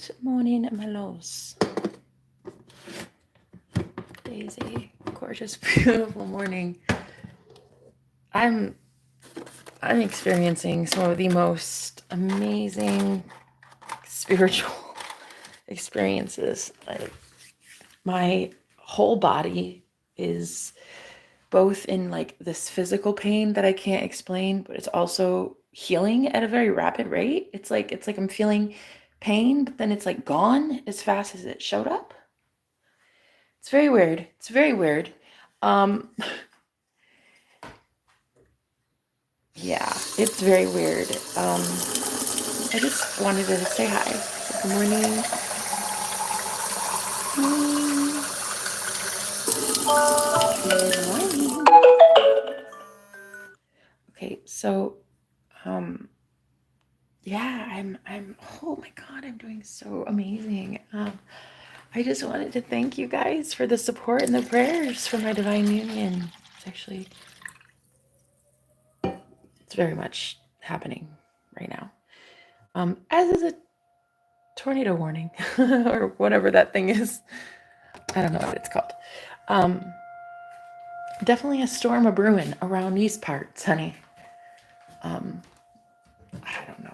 Good morning, my loves. Daisy, gorgeous, beautiful morning. I'm experiencing some of the most amazing spiritual experiences. Like, my whole body is both in like this physical pain that I can't explain, but it's also healing at a very rapid rate. It's like I'm feeling pain, but then it's like gone as fast as it showed up. It's very weird. It's very weird. Yeah, it's very weird. I just wanted to say hi. Good morning. Good morning. Okay, so, yeah, oh my God, I'm doing so amazing. I just wanted to thank you guys for the support and the prayers for my divine union. It's very much happening right now. As is a tornado warning or whatever that thing is. I don't know what it's called. Definitely a storm a brewing around these parts, honey. I don't know.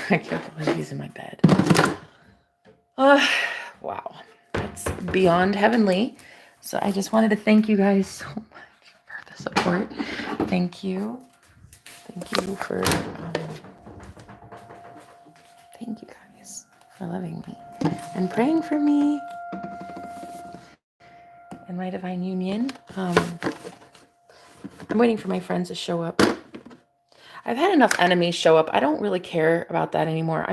I can't believe he's in my bed. Wow. It's beyond heavenly. So I just wanted to thank you guys so much for the support. Thank you. Thank you for thank you guys for loving me and praying for me and my divine union. I'm waiting for my friends to show up. I've had enough enemies show up. I don't really care about that anymore.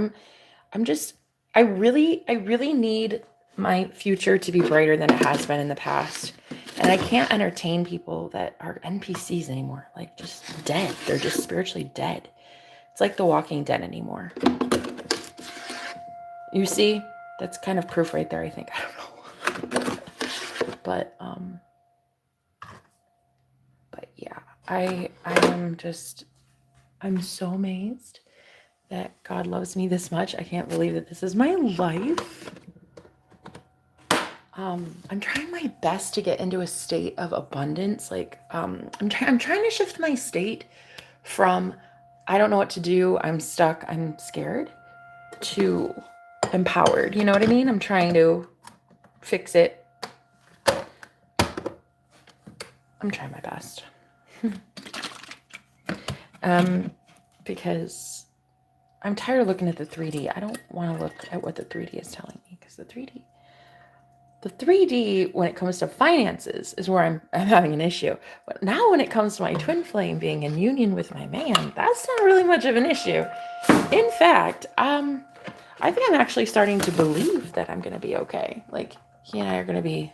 I really need my future to be brighter than it has been in the past. And I can't entertain people that are NPCs anymore. Like, just dead. They're just spiritually dead. It's like The Walking Dead anymore. You see? That's kind of proof right there, I think. I don't know. But yeah, I'm so amazed that God loves me this much. I can't believe that this is my life. I'm trying my best to get into a state of abundance. Like, I'm trying to shift my state from I don't know what to do, I'm stuck, I'm scared, to empowered. You know what I mean? I'm trying to fix it. I'm trying my best. Because I'm tired of looking at the 3D. I don't want to look at what the 3D is telling me, because the 3D, when it comes to finances, is where I'm having an issue. But now when it comes to my twin flame being in union with my man, that's not really much of an issue. In fact, I think I'm actually starting to believe that I'm going to be okay. Like, he and I are going to be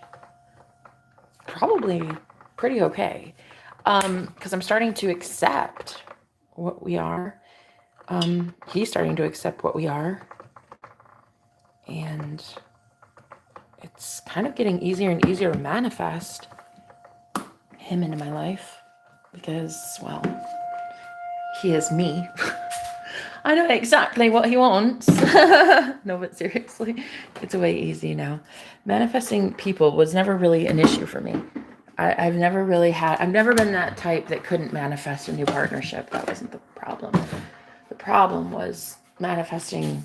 probably pretty okay. Because I'm starting to accept what we are. He's starting to accept what we are. And it's kind of getting easier and easier to manifest him into my life because, well, he is me. I know exactly what he wants. No, but seriously, it's way easy now. Manifesting people was never really an issue for me. I've never been that type that couldn't manifest a new partnership. That wasn't the problem. The problem was manifesting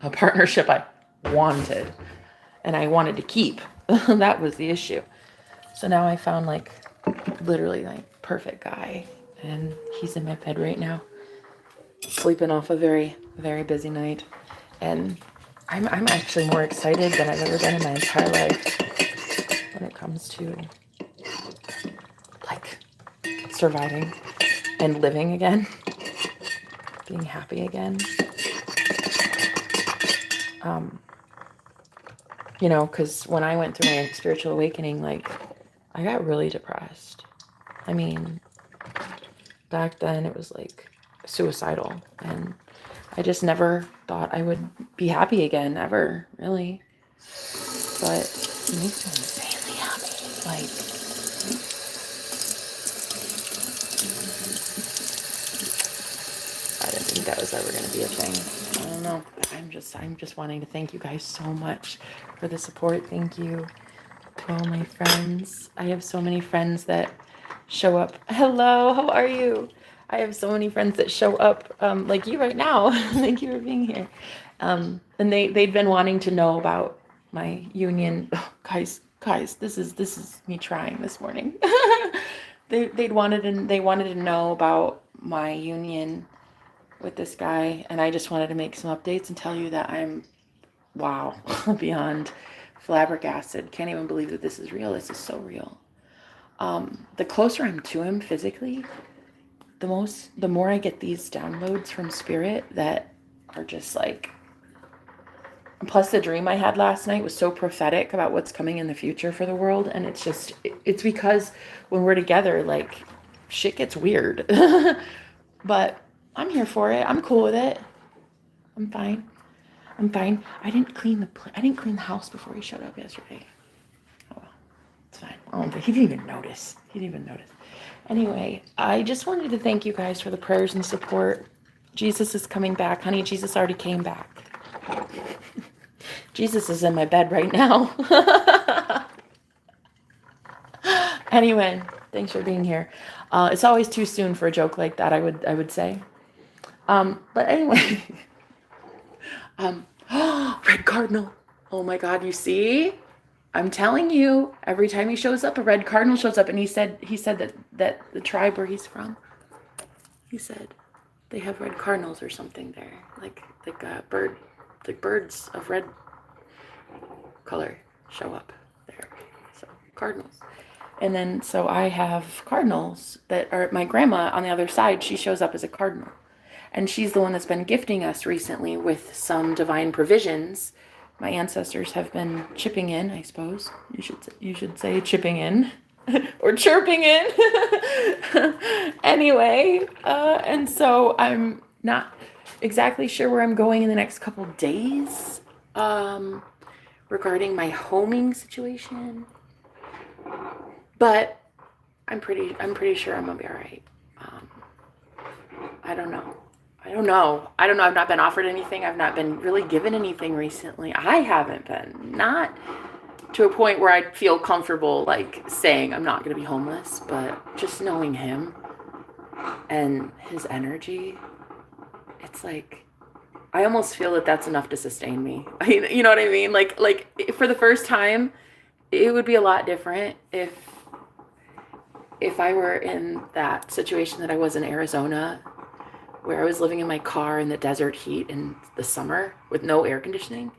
a partnership I wanted and I wanted to keep. That was the issue. So now I found like literally like perfect guy, and he's in my bed right now, sleeping off a very, very busy night. And I'm actually more excited than I've ever been in my entire life when it comes to like surviving and living again, being happy again. You know, because when I went through my spiritual awakening, like, I got really depressed. I mean, back then it was like suicidal, and I just never thought I would be happy again, ever, really. But it makes me insanely happy. Like, I didn't think that was ever going to be a thing. know. I'm just wanting to thank you guys so much for the support. Thank you to all my friends. I have so many friends that show up. Hello, how are you? I have so many friends that show up, like you right now. Thank you for being here. And they'd been wanting to know about my union. Oh, guys, this is me trying this morning. They wanted to know about my union with this guy, and I just wanted to make some updates and tell you that I'm, wow, beyond flabbergasted. Can't even believe that this is real. This is so real. The closer I'm to him physically, the more I get these downloads from spirit that are just like, plus the dream I had last night was so prophetic about what's coming in the future for the world. And it's because when we're together, like, shit gets weird. But I'm here for it. I'm cool with it. I'm fine. I didn't clean the house before he showed up yesterday. Oh well, it's fine. He didn't even notice. Anyway, I just wanted to thank you guys for the prayers and support. Jesus is coming back. Honey, Jesus already came back. Jesus is in my bed right now. Anyway, thanks for being here. It's always too soon for a joke like that, I would say. But anyway, red cardinal. Oh my God, you see? I'm telling you, every time he shows up, a red cardinal shows up. And he said that the tribe where he's from, he said they have red cardinals or something there, like birds of red color show up there. So cardinals. And then so I have cardinals that are, my grandma on the other side, she shows up as a cardinal. And she's the one that's been gifting us recently with some divine provisions. My ancestors have been chipping in, I suppose. You should say chipping in or chirping in. Anyway, and so I'm not exactly sure where I'm going in the next couple days regarding my homing situation. But I'm pretty sure I'm gonna be all right. I don't know. I've not been offered anything. I've not been really given anything recently. I haven't been. Not to a point where I feel comfortable like saying I'm not going to be homeless, but just knowing him and his energy, it's like I almost feel that that's enough to sustain me. You know what I mean? Like for the first time, it would be a lot different if I were in that situation that I was in Arizona, where I was living in my car in the desert heat in the summer with no air conditioning.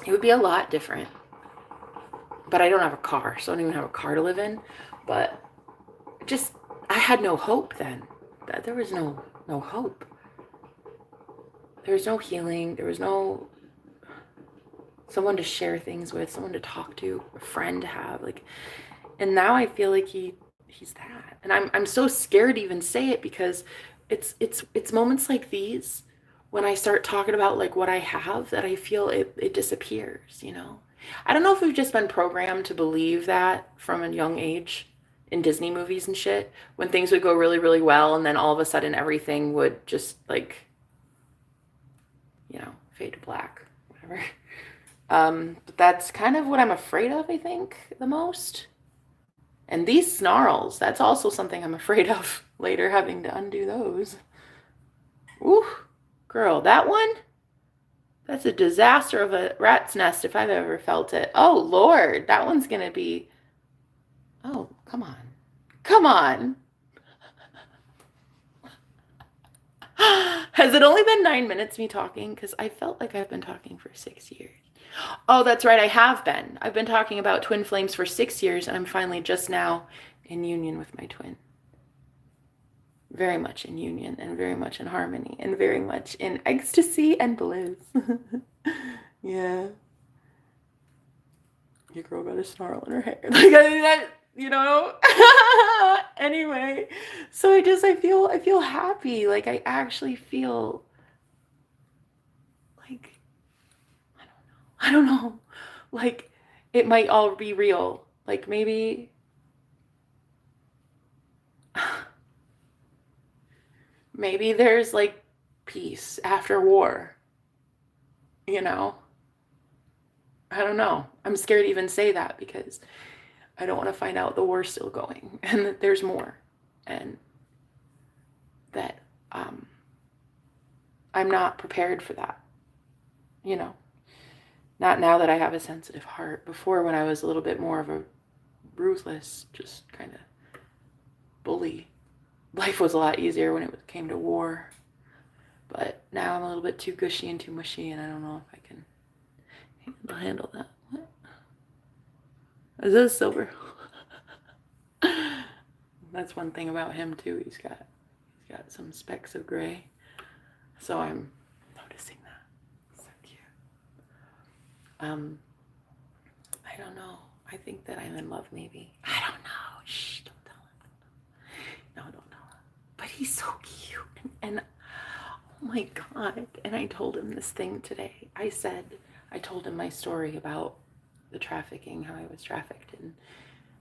It would be a lot different. But I don't have a car, so I don't even have a car to live in. But just, I had no hope then. There was no hope. There was no healing. There was no someone to share things with, someone to talk to, a friend to have. And now I feel like he's that. And I'm so scared to even say it, because it's moments like these when I start talking about like what I have that I feel it disappears, you know? I don't know if we've just been programmed to believe that from a young age in Disney movies and shit, when things would go really, really well, and then all of a sudden everything would just like, you know, fade to black, whatever. But that's kind of what I'm afraid of, I think, the most. And these snarls, that's also something I'm afraid of later, having to undo those. Ooh, girl, that one? That's a disaster of a rat's nest if I've ever felt it. Oh, Lord, that one's going to be... Oh, come on. Come on. Has it only been 9 minutes me talking? Because I felt like I've been talking for 6 years. Oh, that's right, I have been. I've been talking about twin flames for 6 years, and I'm finally just now in union with my twin. Very much in union, and very much in harmony, and very much in ecstasy and bliss. Yeah. Your girl got a snarl in her hair. Like, you know? Anyway, so I feel happy. Like, I actually feel like, I don't know. Like, it might all be real. Like, maybe there's like peace after war. you know? I don't know. I'm scared to even say that because I don't want to find out the war's still going and that there's more, and that I'm not prepared for that, you know? Not now that I have a sensitive heart. Before, when I was a little bit more of a ruthless, just kind of bully, life was a lot easier when it came to war. But now I'm a little bit too gushy and too mushy, and I don't know if I can handle that. What? Is this silver? That's one thing about him too. He's got some specks of gray. So I'm noticing that. So cute. I don't know. I think that I'm in love, maybe. I don't know. Shh, don't tell him. No, don't tell him. But he's so cute. And oh my God. And I told him this thing today. I told him my story about the trafficking, how I was trafficked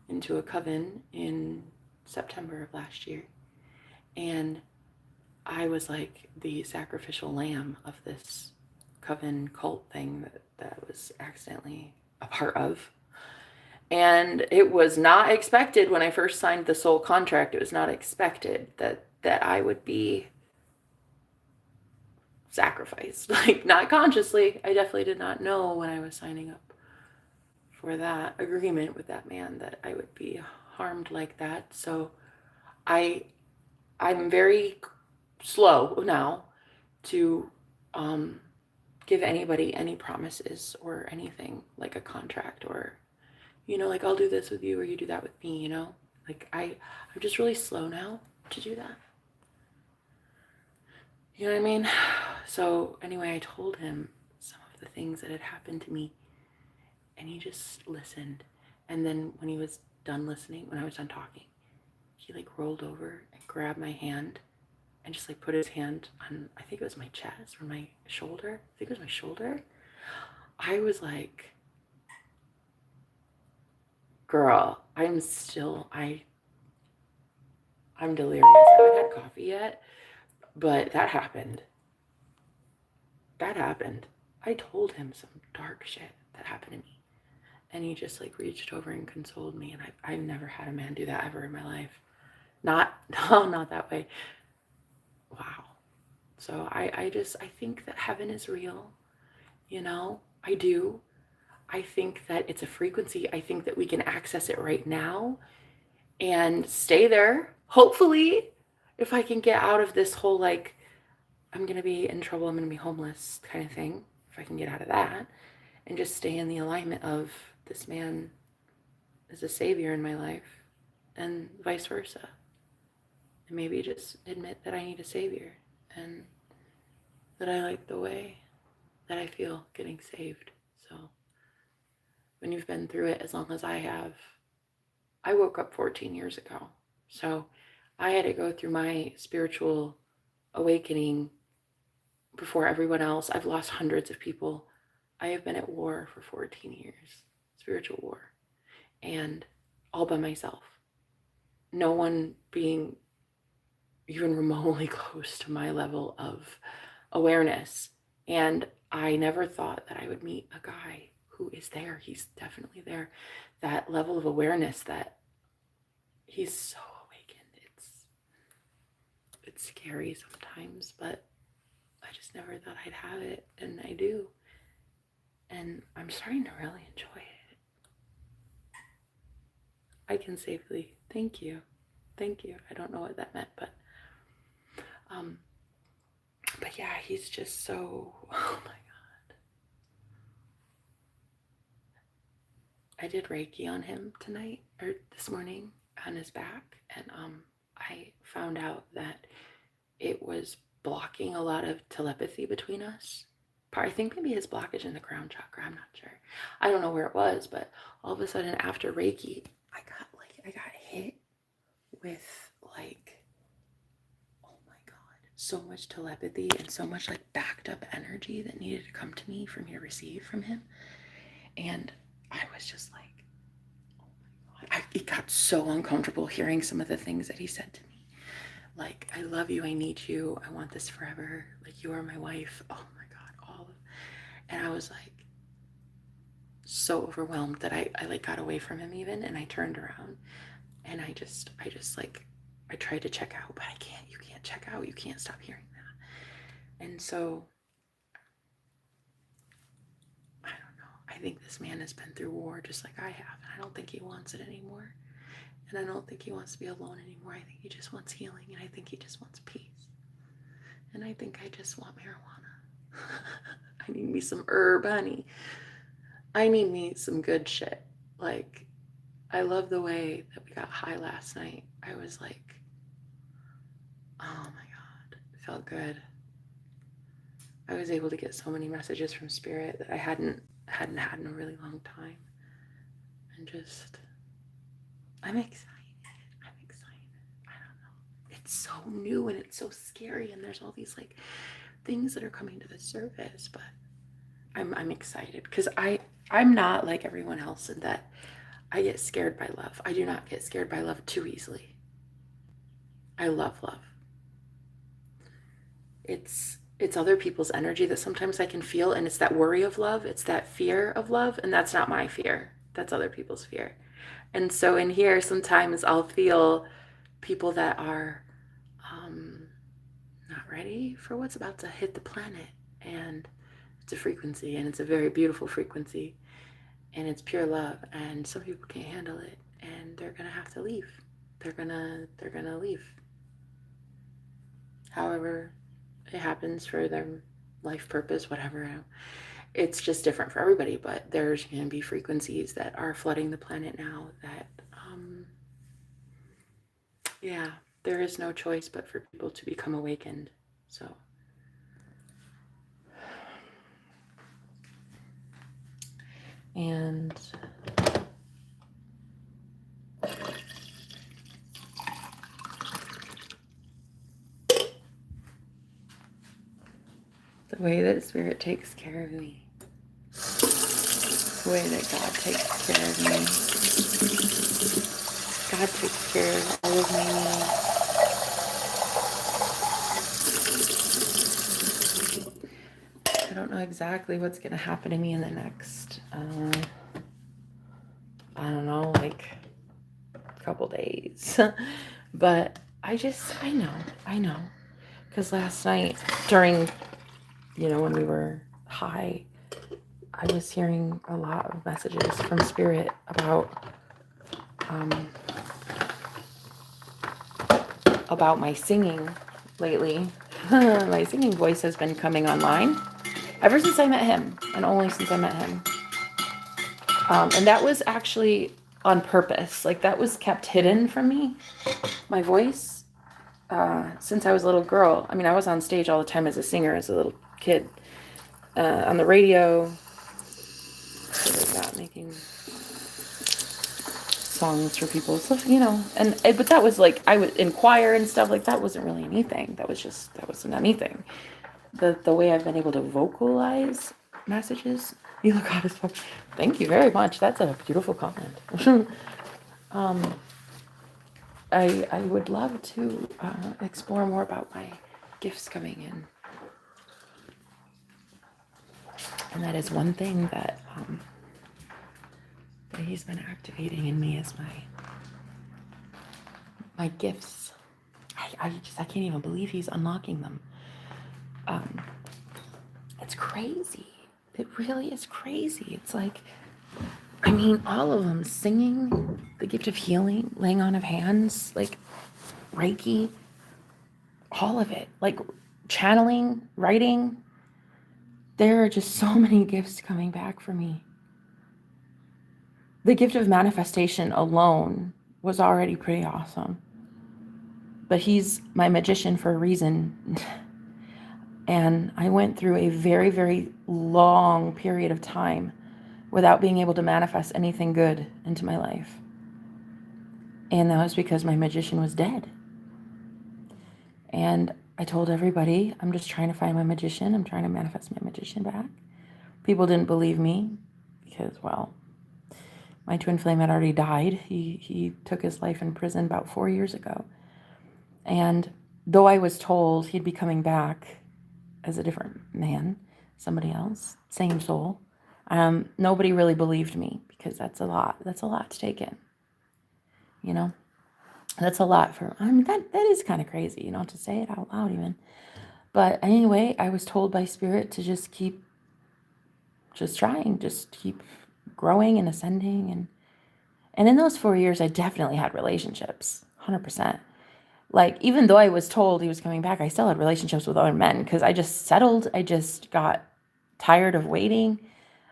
into a coven in September of last year. And I was like the sacrificial lamb of this coven cult thing that I was accidentally a part of. And it was not expected when I first signed the soul contract. It was not expected that I would be sacrificed. Like, not consciously. I definitely did not know when I was signing up for that agreement with that man that I would be harmed like that. So I'm very slow now to give anybody any promises or anything, like a contract, or, you know, like, I'll do this with you or you do that with me, you know? Like, I'm just really slow now to do that. You know what I mean? So anyway, I told him some of the things that had happened to me, and he just listened. And then when he was done listening, when I was done talking, he like rolled over and grabbed my hand and just like put his hand on, I think it was my chest or my shoulder. I think it was my shoulder. I was like, girl, I'm delirious. I haven't had coffee yet, but that happened. I told him some dark shit that happened to me, and he just like reached over and consoled me. And I've never had a man do that ever in my life. Not that way. Wow. So I think that heaven is real, you know? I do. I think that it's a frequency. I think that we can access it right now and stay there. Hopefully, if I can get out of this whole, like, I'm going to be in trouble, I'm going to be homeless kind of thing, if I can get out of that and just stay in the alignment of this man is a savior in my life and vice versa. And maybe just admit that I need a savior and that I like the way that I feel getting saved. So when you've been through it as long as I have, I woke up 14 years ago. So I had to go through my spiritual awakening before everyone else. I've lost hundreds of people. I have been at war for 14 years, spiritual war, and all by myself. No one being even remotely close to my level of awareness. And I never thought that I would meet a guy who is there. He's definitely there. That level of awareness that he's so awakened. It's scary sometimes, but I just never thought I'd have it, and I do. And I'm starting to really enjoy it. I can safely, thank you. I don't know what that meant, but yeah, he's just so, oh my God. I did Reiki on him tonight, or this morning, on his back, and I found out that it was blocking a lot of telepathy between us. I think maybe his blockage in the crown chakra, I'm not sure. I don't know where it was, but all of a sudden after Reiki, I got hit with like, oh my God, so much telepathy and so much like backed up energy that needed to come to me for me to receive from him. And I was just like, oh my God. It got so uncomfortable hearing some of the things that he said to me. Like, I love you, I need you, I want this forever. Like, you are my wife. Oh my God, all of. And I was like so overwhelmed that I like got away from him even, and I turned around and I just like, I tried to check out, but I can't. You can't check out. You can't stop hearing that. And so I don't know. I think this man has been through war just like I have, and I don't think he wants it anymore. And I don't think he wants to be alone anymore. I think he just wants healing, and I think he just wants peace. And I think I just want marijuana. I need me some herb, honey. I need me some good shit. Like, I love the way that we got high last night. I was like, oh my God, it felt good. I was able to get so many messages from Spirit that I hadn't had in a really long time. And just, I'm excited. I don't know. It's so new and it's so scary, and there's all these like things that are coming to the surface, but I'm excited because I'm not like everyone else in that I get scared by love. I do not get scared by love too easily. I love love. It's other people's energy that sometimes I can feel, and it's that worry of love, it's that fear of love, and that's not my fear. That's other people's fear. And so in here, sometimes I'll feel people that are not ready for what's about to hit the planet. And it's a frequency, and it's a very beautiful frequency, and it's pure love, and some people can't handle it, and they're gonna have to leave. They're gonna leave. However it happens for their life purpose, whatever. It's just different for everybody, but there's going to be frequencies that are flooding the planet now that, yeah, there is no choice but for people to become awakened. So, and the way that Spirit takes care of me, the way that God takes care of me, God takes care of all of my needs. I don't know exactly what's going to happen to me in the next, I don't know, like a couple days. But I know. Because last night during, when we were high, I was hearing a lot of messages from Spirit about my singing lately. My singing voice has been coming online ever since I met him, and only since I met him. And that was actually on purpose. Like, that was kept hidden from me, my voice, since I was a little girl. I mean, I was on stage all the time as a singer, as a little kid, on the radio, making songs for people, so, but that was like, I was in choir and stuff, like that wasn't really anything. That wasn't anything. The way I've been able to vocalize messages, you look hot as fuck. Thank you very much. That's a beautiful comment. I would love to explore more about my gifts coming in. And that is one thing that he's been activating in me, is my gifts. I can't even believe he's unlocking them. It's crazy. It really is crazy. It's like, I mean, all of them: singing, the gift of healing, laying on of hands, like Reiki, all of it, like channeling, writing. There are just so many gifts coming back for me. The gift of manifestation alone was already pretty awesome. But he's my magician for a reason. And I went through a very, very long period of time without being able to manifest anything good into my life. And that was because my magician was dead. And I told everybody, I'm just trying to find my magician. I'm trying to manifest my magician back. People didn't believe me because, well, my twin flame had already died. He took his life in prison about 4 years ago. And though I was told he'd be coming back as a different man, somebody else, same soul. Nobody really believed me because that's a lot. That's a lot to take in, you know? That's a lot for, I mean, that is kind of crazy, you know, to say it out loud even. But anyway, I was told by Spirit to just keep just trying, just keep growing and ascending. And in those 4 years, I definitely had relationships, 100%. Like, even though I was told he was coming back, I still had relationships with other men because I just settled. I just got tired of waiting.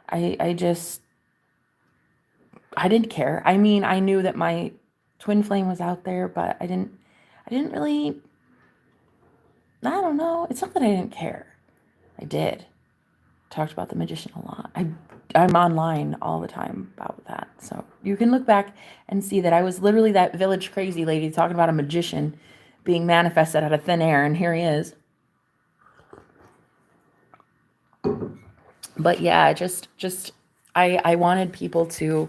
I didn't care. I mean, I knew that my twin flame was out there, but I didn't really, I don't know. It's not that I didn't care. I did. Talked about the magician a lot. I'm online all the time about that. So you can look back and see that I was literally that village crazy lady talking about a magician being manifested out of thin air, and here he is. But yeah, just I wanted people to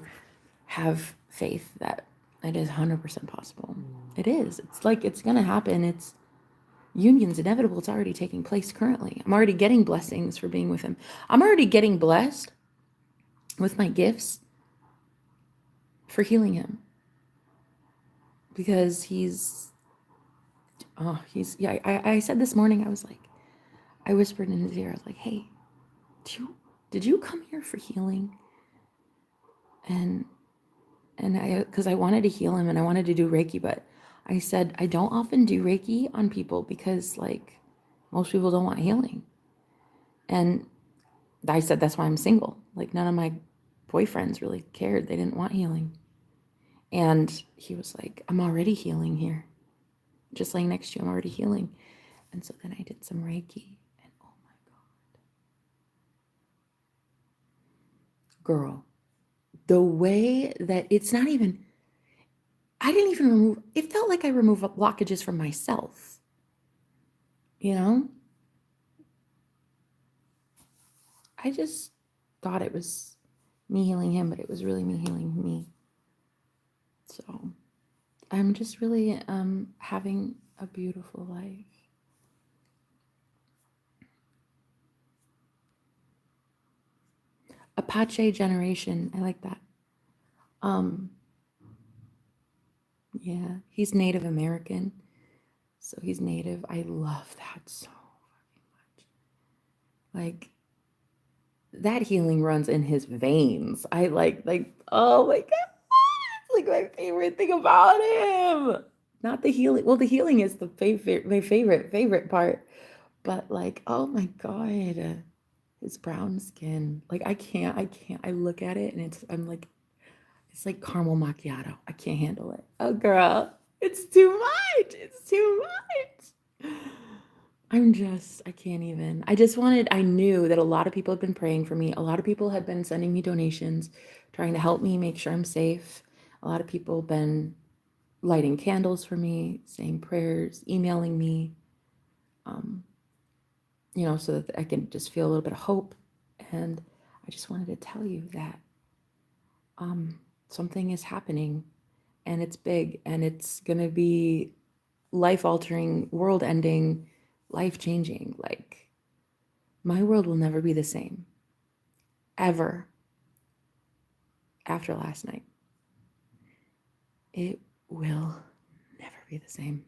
have faith that it is 100% possible. It is. It's like it's gonna happen. It's union's inevitable. It's already taking place currently. I'm already getting blessings for being with him. I'm already getting blessed with my gifts for healing him because yeah. I said this morning, I was like, I whispered in his ear, I was like, hey, did you come here for healing? And because I wanted to heal him and I wanted to do Reiki, but I said I don't often do Reiki on people because like most people don't want healing. And I said that's why I'm single. Like none of my boyfriends really cared. They didn't want healing. And he was like, I'm already healing here. Just laying next to you, I'm already healing. And so then I did some Reiki and oh my God. Girl, the way that it's not even, I didn't even remove, it felt like I removed blockages from myself, you know? I just thought it was me healing him, but it was really me healing me. So I'm just really having a beautiful life. Apache generation, I like that. Yeah, he's Native American, so he's Native. I love that so much. Like that healing runs in his veins. I like oh my God, it's like my favorite thing about him. Not the healing. Well, the healing is the my favorite part. But like, oh my God, his brown skin. Like I can't. I look at it and I'm like, it's like caramel macchiato. I can't handle it. Oh girl, it's too much. It's too much. I can't even. I knew that a lot of people had been praying for me. A lot of people had been sending me donations, trying to help me make sure I'm safe. A lot of people have been lighting candles for me, saying prayers, emailing me, so that I can just feel a little bit of hope. And I just wanted to tell you that something is happening and it's big and it's going to be life altering, world ending, life changing. Like, my world will never be the same, ever, after last night. It will never be the same.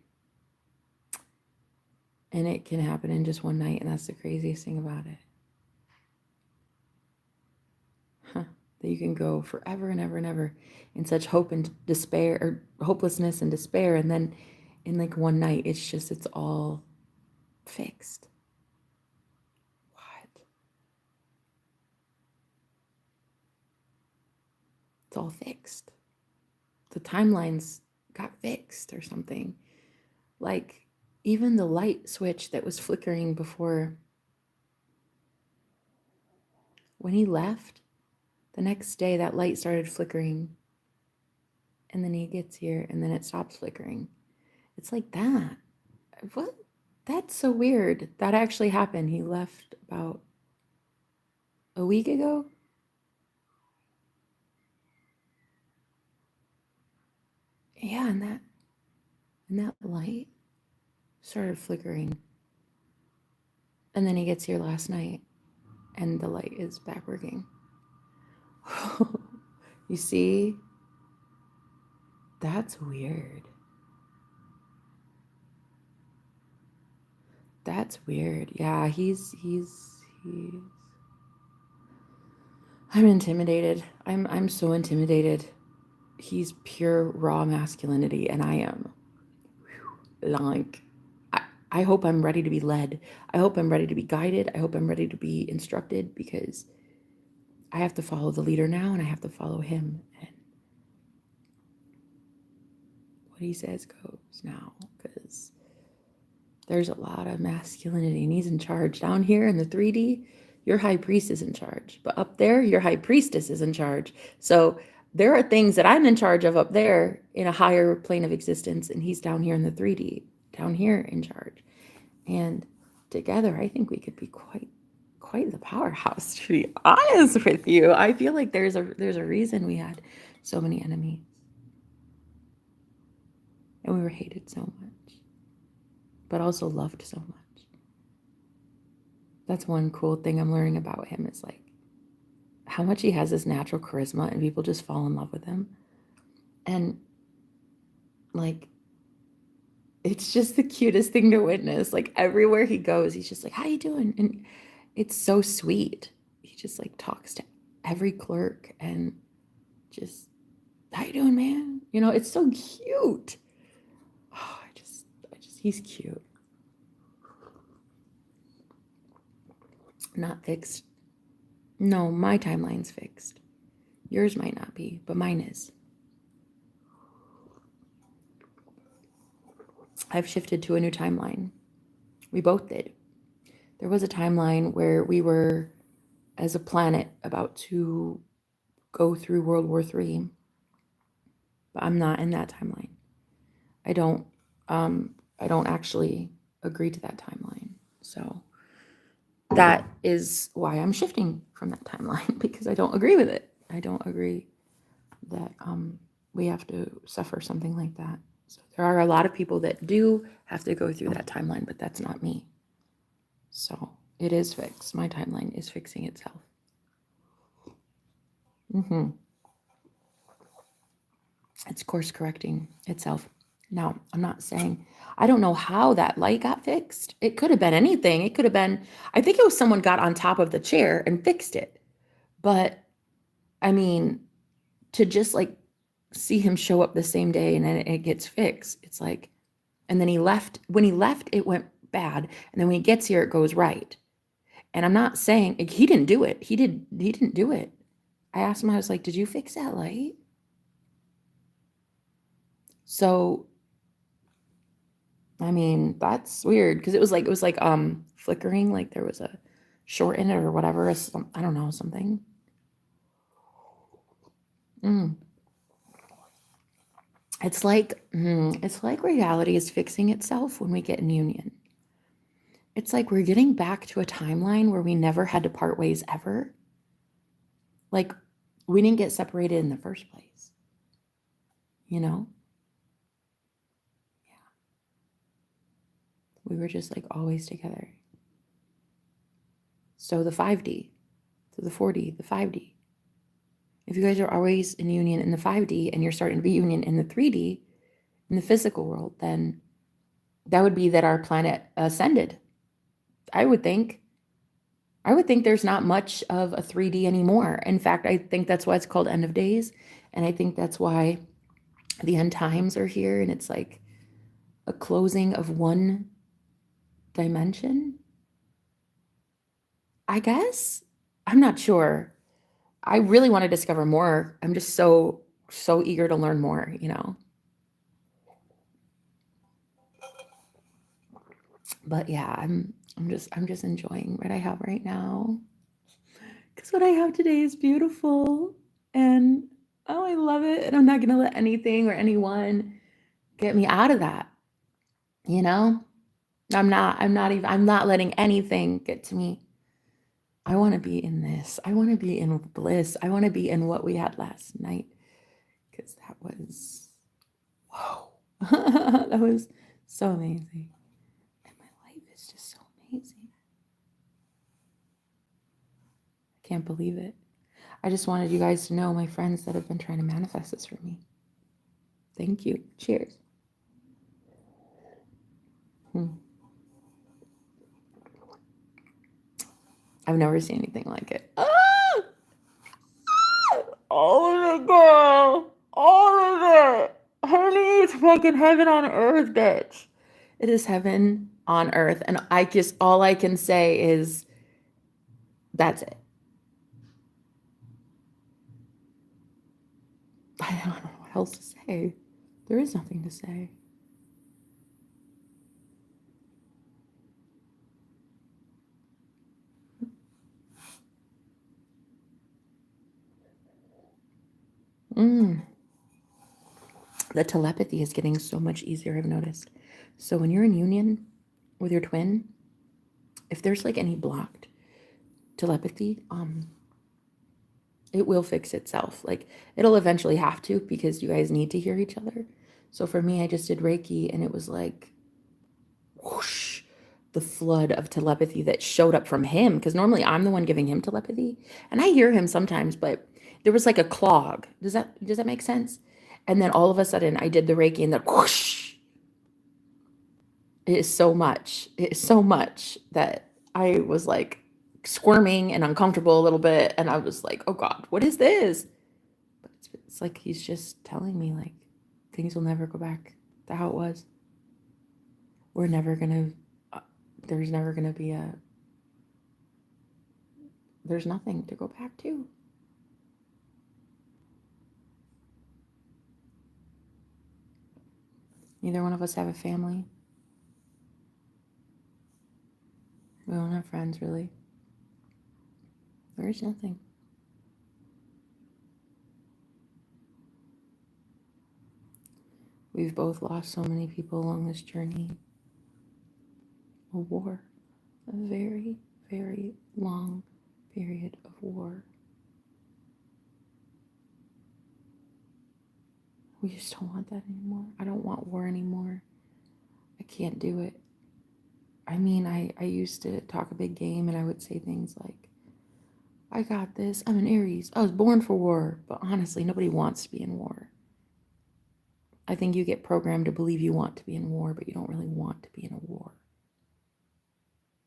And it can happen in just one night, and that's the craziest thing about it. That you can go forever and ever and ever in such hope and despair, or hopelessness and despair, and then in like one night, it's all fixed. What? It's all fixed. The timelines got fixed or something. Like, even the light switch that was flickering before, when he left, the next day that light started flickering. And then he gets here and then it stops flickering. It's like that. What? That's so weird. That actually happened. He left about a week ago. Yeah, and that light started flickering. And then he gets here last night. and the light is back working. You see? That's weird. That's weird. Yeah, he's I'm intimidated. I'm so intimidated. He's pure raw masculinity and I am like I hope I'm ready to be led. I hope I'm ready to be guided. I hope I'm ready to be instructed because I have to follow the leader now and I have to follow him. And what he says goes now because there's a lot of masculinity and he's in charge. Down here in the 3D, your high priest is in charge. But up there, your high priestess is in charge. So there are things that I'm in charge of up there in a higher plane of existence. And he's down here in the 3D, down here in charge. And together, I think we could be quite the powerhouse, to be honest with you. I feel like there's a reason we had so many enemies. And we were hated so much, but also loved so much. That's one cool thing I'm learning about him is like how much he has this natural charisma and people just fall in love with him. And like, it's just the cutest thing to witness. Like everywhere he goes, he's just like, how you doing? And it's so sweet. He just like talks to every clerk and just, how you doing, man? You know, it's so cute. Oh, I just, he's cute. Not fixed. No, my timeline's fixed. Yours might not be, but mine is. I've shifted to a new timeline. We both did. There was a timeline where we were, as a planet, about to go through World War III. But I'm not in that timeline. I don't actually agree to that timeline. So that is why I'm shifting from that timeline because I don't agree with it. I don't agree that we have to suffer something like that. So there are a lot of people that do have to go through that timeline, but that's not me. So it is fixed. My timeline is fixing itself. It's course correcting itself. Now, I'm not saying, I don't know how that light got fixed. It could have been anything. It could have been, I think it was someone got on top of the chair and fixed it. But I mean, to just like see him show up the same day and then it gets fixed. It's like, and then he left. When he left, it went bad. And then when he gets here, it goes right. And I'm not saying he didn't do it. He didn't do it. I asked him, I was like, did you fix that light? So, I mean, that's weird because it was like flickering, like there was a short in it or whatever. I don't know, something. It's like reality is fixing itself when we get in union. It's like we're getting back to a timeline where we never had to part ways ever. Like we didn't get separated in the first place. You know? Yeah. We were just like always together. So the 5D, so the 4D, the 5D. If you guys are always in union in the 5D and you're starting to be union in the 3D, in the physical world, then that would be that our planet ascended. I would think there's not much of a 3D anymore. In fact, I think that's why it's called end of days. And I think that's why the end times are here. And it's like a closing of one dimension. I guess. I'm not sure. I really want to discover more. I'm just so eager to learn more, you know. But yeah, I'm just enjoying what I have right now. Because what I have today is beautiful. And oh, I love it. And I'm not gonna let anything or anyone get me out of that. You know? I'm not letting anything get to me. I want to be in this. I want to be in bliss. I want to be in what we had last night. Because that was, whoa. That was so amazing. And my life is just so amazing. can't believe it. I just wanted you guys to know, my friends that have been trying to manifest this for me. Thank you. Cheers. I've never seen anything like it. Ah! All of it, girl. All of it. Honey, it's fucking heaven on earth, bitch. It is heaven on earth. And all I can say is, that's it. I don't know what else to say. There is nothing to say. The telepathy is getting so much easier, I've noticed. So when you're in union with your twin, if there's like any blocked telepathy, it will fix itself. Like, it'll eventually have to, because you guys need to hear each other. So for me, I just did Reiki, and it was like whoosh, the flood of telepathy that showed up from him, because normally I'm the one giving him telepathy, and I hear him sometimes, but there was like a clog. Does that make sense? And then all of a sudden I did the Reiki, and then whoosh. It is so much that I was like squirming and uncomfortable a little bit, and I was like, oh God, what is this? But it's like he's just telling me, like, things will never go back to how it was. We're never gonna there's never gonna be there's nothing to go back to. Neither one of us have a family. We don't have friends, really. There's nothing. We've both lost so many people along this journey. A war. A very, very long period of war. We just don't want that anymore. I don't want war anymore. I can't do it. I mean, I used to talk a big game, and I would say things like, I got this. I'm an Aries. I was born for war. But honestly, nobody wants to be in war. I think you get programmed to believe you want to be in war, but you don't really want to be in a war.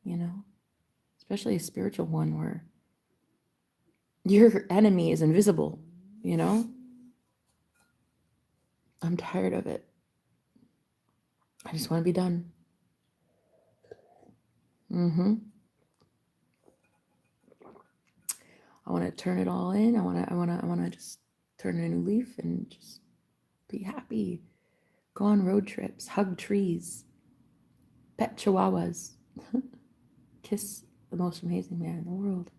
You know? Especially a spiritual one where your enemy is invisible, you know? I'm tired of it. I just want to be done. I want to turn it all in. I want to just turn a new leaf and just be happy. Go on road trips, hug trees, pet chihuahuas, kiss the most amazing man in the world,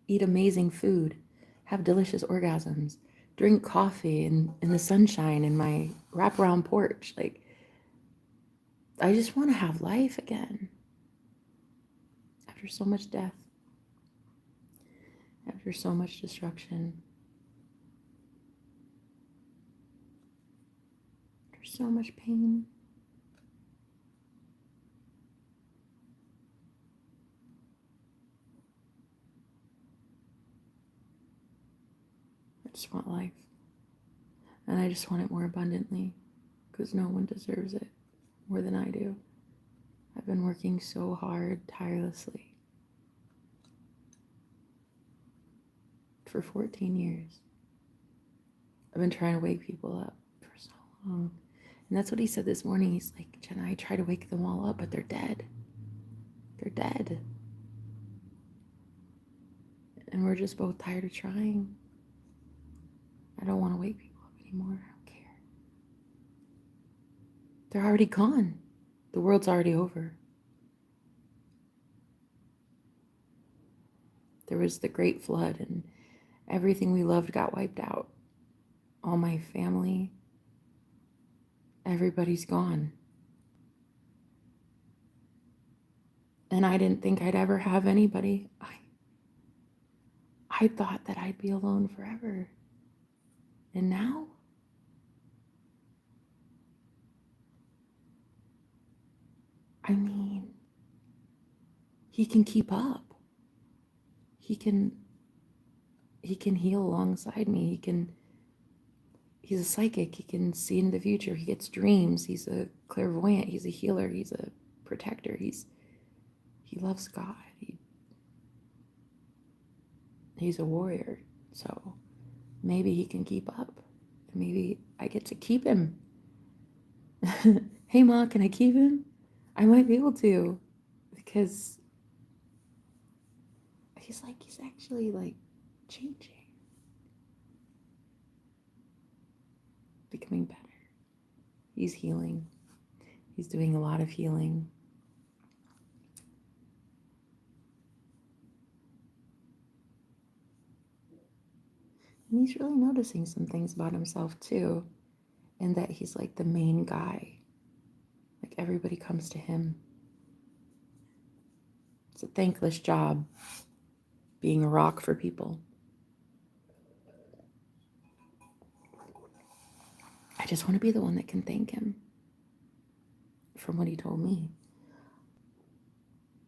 eat amazing food, have delicious orgasms, drink coffee in the sunshine in my wraparound porch. Like, I just want to have life again. After so much death, after so much destruction, after so much pain. I just want life. And I just want it more abundantly, because no one deserves it more than I do. I've been working so hard, tirelessly, for 14 years. I've been trying to wake people up for so long. And that's what he said this morning. He's like, Jenna, I try to wake them all up, but they're dead. They're dead. And we're just both tired of trying. I don't want to wake people up anymore. I don't care. They're already gone. The world's already over. There was the great flood, and everything we loved got wiped out. All my family, everybody's gone. And I didn't think I'd ever have anybody. I thought that I'd be alone forever. And now? I mean, he can keep up. He can he can heal alongside me. He's a psychic. He can see into the future. He gets dreams. He's a clairvoyant. He's a healer. He's a protector. He loves God. He's a warrior. So maybe he can keep up. Maybe I get to keep him. Hey, Ma, can I keep him? I might be able to, because he's actually like changing, becoming better. He's healing. He's doing a lot of healing. And he's really noticing some things about himself too, and that he's like the main guy. Like everybody comes to him. It's a thankless job being a rock for people. I just want to be the one that can thank him. From what he told me,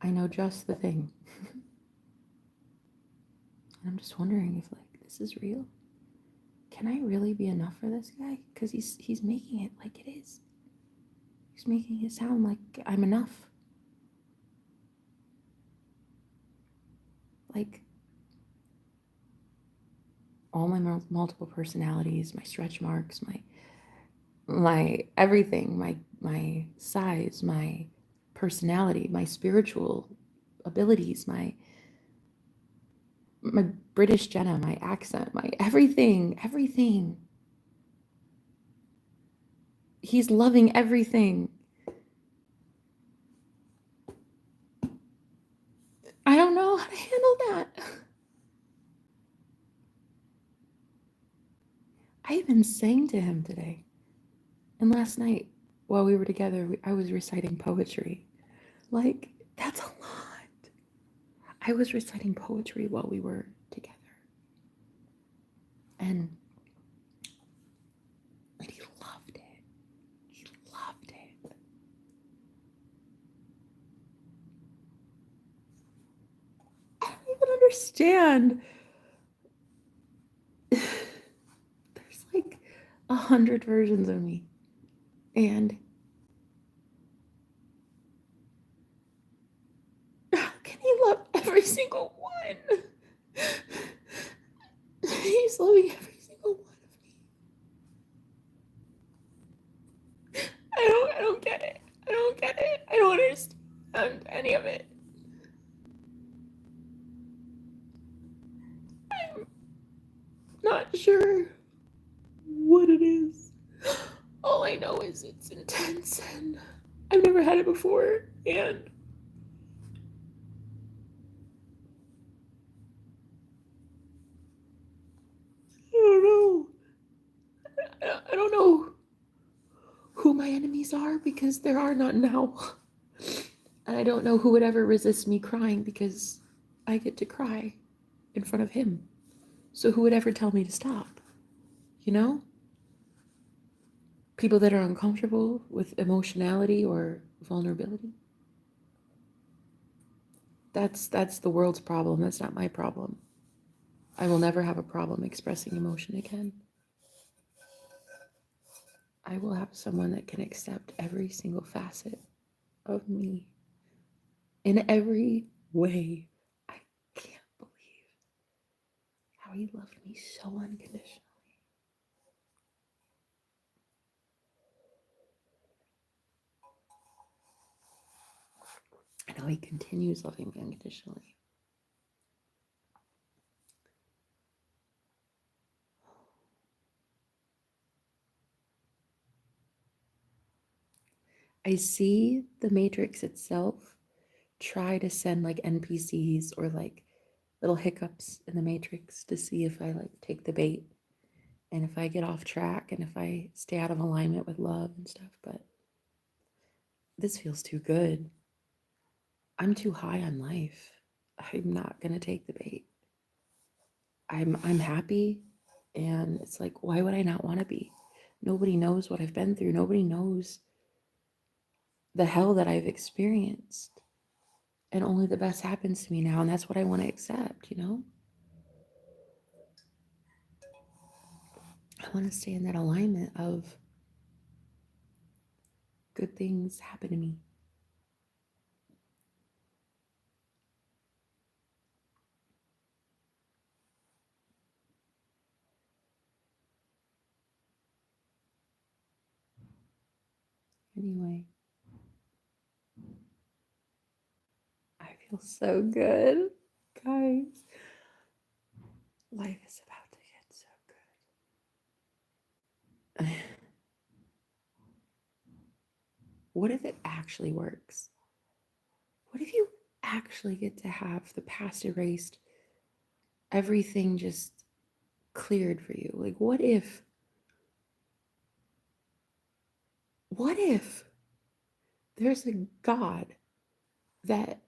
I know just the thing. And I'm just wondering if like this is real. Can I really be enough for this guy? Because he's making it like it is. He's making it sound like I'm enough. Like all my multiple personalities, my stretch marks, my everything, my size, my personality, my spiritual abilities, my British Jenna, my accent, my everything. He's loving everything. I don't know how to handle that. I even sang to him today. And last night, while we were together, I was reciting poetry. Like, that's a lot. I was reciting poetry while we were together. And he loved it. He loved it. I don't even understand. There's like 100 versions of me. And how can he love every single one? He's loving every single one of me. I don't get it. I don't get it. I don't understand any of it. I'm not sure what it is. All I know is it's intense and I've never had it before, and I don't know. I don't know who my enemies are, because there are none now. And I don't know who would ever resist me crying, because I get to cry in front of him. So who would ever tell me to stop? You know? People that are uncomfortable with emotionality or vulnerability. That's the world's problem. That's not my problem. I will never have a problem expressing emotion again. I will have someone that can accept every single facet of me in every way. I can't believe how he loved me so unconditionally. And how he continues loving me unconditionally. I see the Matrix itself try to send like NPCs or like little hiccups in the Matrix to see if I like take the bait and if I get off track and if I stay out of alignment with love and stuff. But this feels too good. I'm too high on life. I'm not gonna take the bait. I'm happy, and it's like, why would I not want to be? Nobody knows what I've been through. Nobody knows the hell that I've experienced. And only the best happens to me now, and that's what I want to accept, you know? I want to stay in that alignment of good things happen to me. Anyway, I feel so good, guys. Life is about to get so good. What if it actually works? What if you actually get to have the past erased, everything just cleared for you? Like, what if there's a God that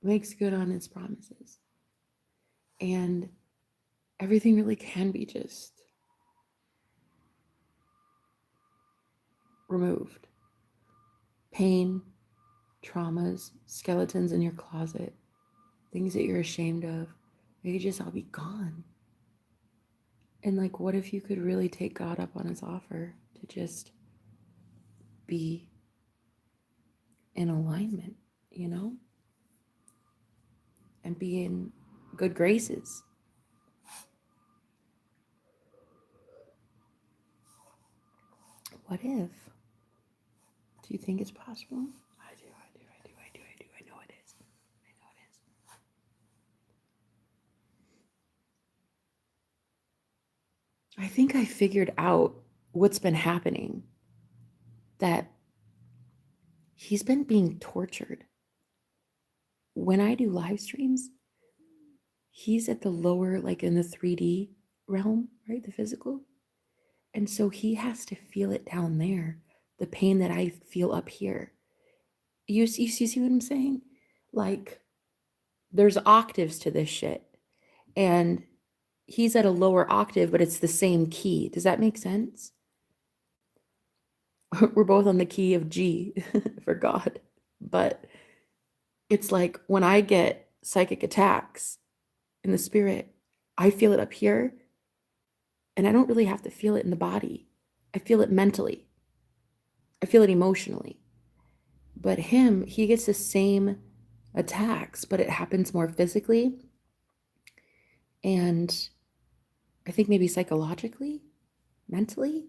makes good on his promises and everything really can be just removed? Pain, traumas, skeletons in your closet, things that you're ashamed of, they could just all be gone. And like, what if you could really take God up on his offer to just be in alignment, you know, and be in good graces? What if? Do you think it's possible? I do. I know it is. I think I figured out what's been happening, that he's been being tortured. When I do live streams, he's at the lower, like in the 3D realm, right? The physical. And so he has to feel it down there, the pain that I feel up here. You see what I'm saying? Like, there's octaves to this shit. And he's at a lower octave, but it's the same key. Does that make sense? We're both on the key of G for God. But it's like when I get psychic attacks in the spirit, I feel it up here, and I don't really have to feel it in the body. I feel it mentally, I feel it emotionally. But him, he gets the same attacks, but it happens more physically. And I think maybe psychologically, mentally.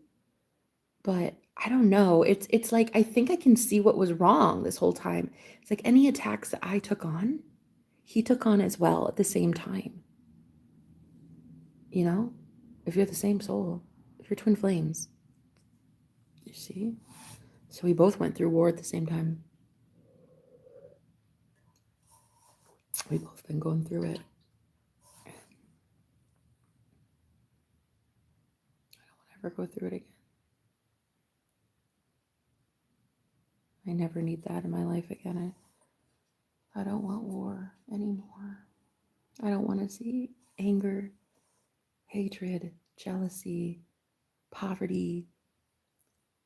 But I don't know. It's like I think I can see what was wrong this whole time. It's like any attacks that I took on, he took on as well at the same time. You know? If you're the same soul, if you're twin flames. You see? So we both went through war at the same time. We've both been going through it. I don't want to ever go through it again. I never need that in my life again. I don't want war anymore. I don't want to see anger, hatred, jealousy, poverty,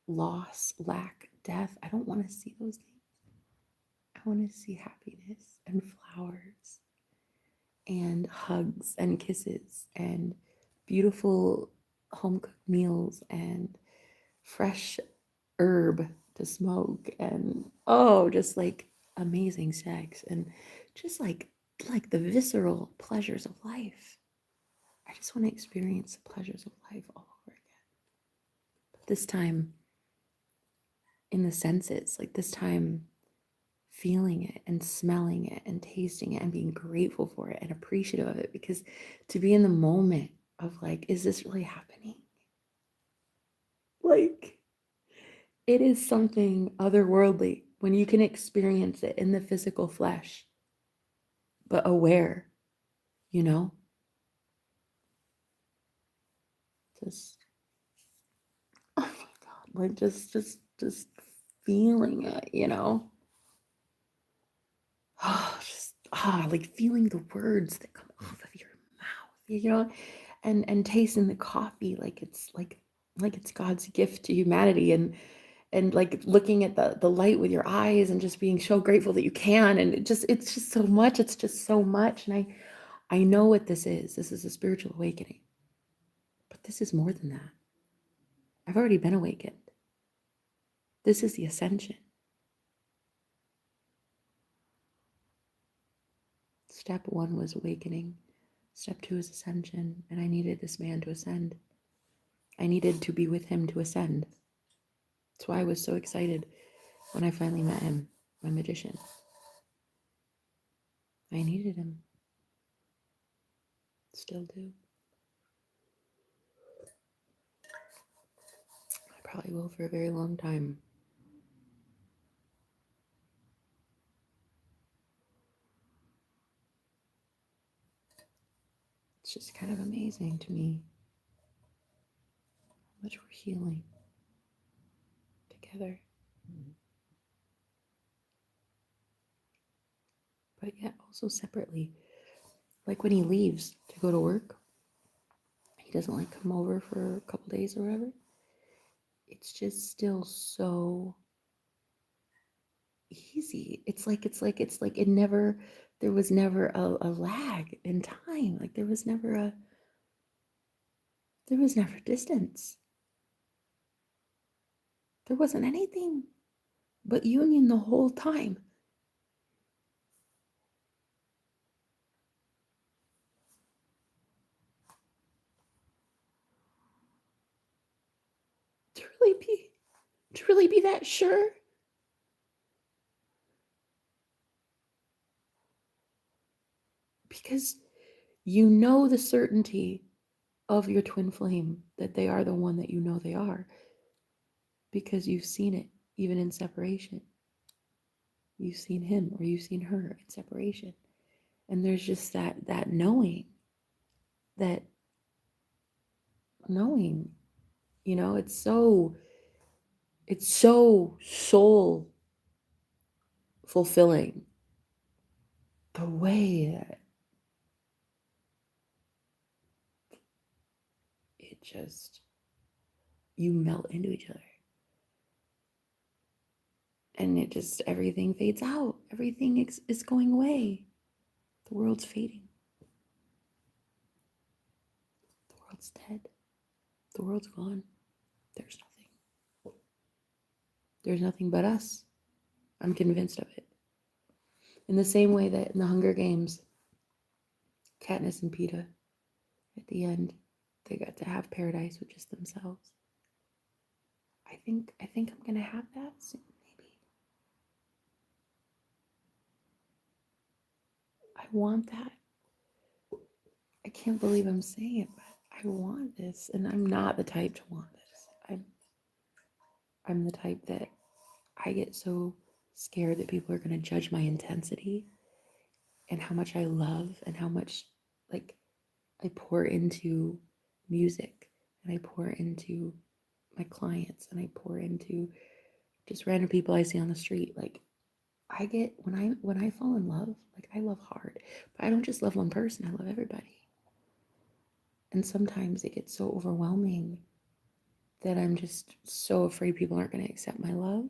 loss, lack, death. I don't want to see those things. I want to see happiness and flowers and hugs and kisses and beautiful home cooked meals and fresh herb to smoke and just like amazing sex and just like the visceral pleasures of life. I just want to experience the pleasures of life all over again. But this time in the senses, like this time feeling it and smelling it and tasting it and being grateful for it and appreciative of it, because to be in the moment of like, is this really happening? Like, it is something otherworldly when you can experience it in the physical flesh, but aware, you know? Just, oh my God, like just feeling it, you know? Like feeling the words that come off of your mouth, you know, and tasting the coffee like it's God's gift to humanity, and like looking at the light with your eyes and just being so grateful that you can, and it's just so much. It's just so much, and I know what this is. This is a spiritual awakening, but this is more than that. I've already been awakened. This is the ascension. Step 1 was awakening. Step 2 is ascension. And I needed this man to ascend. I needed to be with him to ascend. That's why I was so excited when I finally met him, my magician. I needed him. Still do. I probably will for a very long time. It's just kind of amazing to me how much we're healing together. But yet also separately. Like when he leaves to go to work, he doesn't like come over for a couple days or whatever. It's just still so easy. It's like it never, there was never a lag in time. Like there was never distance. There wasn't anything but union the whole time. To really be that sure. Because you know the certainty of your twin flame, that they are the one that you know they are, because you've seen it even in separation. You've seen him or you've seen her in separation. And there's just that knowing, you know, it's so soul fulfilling, the way that it just, you melt into each other. And it just, everything fades out. Everything is going away. The world's fading. The world's dead. The world's gone. There's nothing. There's nothing but us. I'm convinced of it. In the same way that in the Hunger Games, Katniss and Peeta, at the end, they got to have paradise with just themselves. I think I'm gonna have that soon, maybe. I want that. I can't believe I'm saying it, but I want this, and I'm not the type to want this. I'm the type that I get so scared that people are gonna judge my intensity and how much I love and how much, like, I pour into music and I pour into my clients and I pour into just random people I see on the street. Like, I get, when I fall in love, like, I love hard, but I don't just love one person, I love everybody. And sometimes it gets so overwhelming that I'm just so afraid people aren't going to accept my love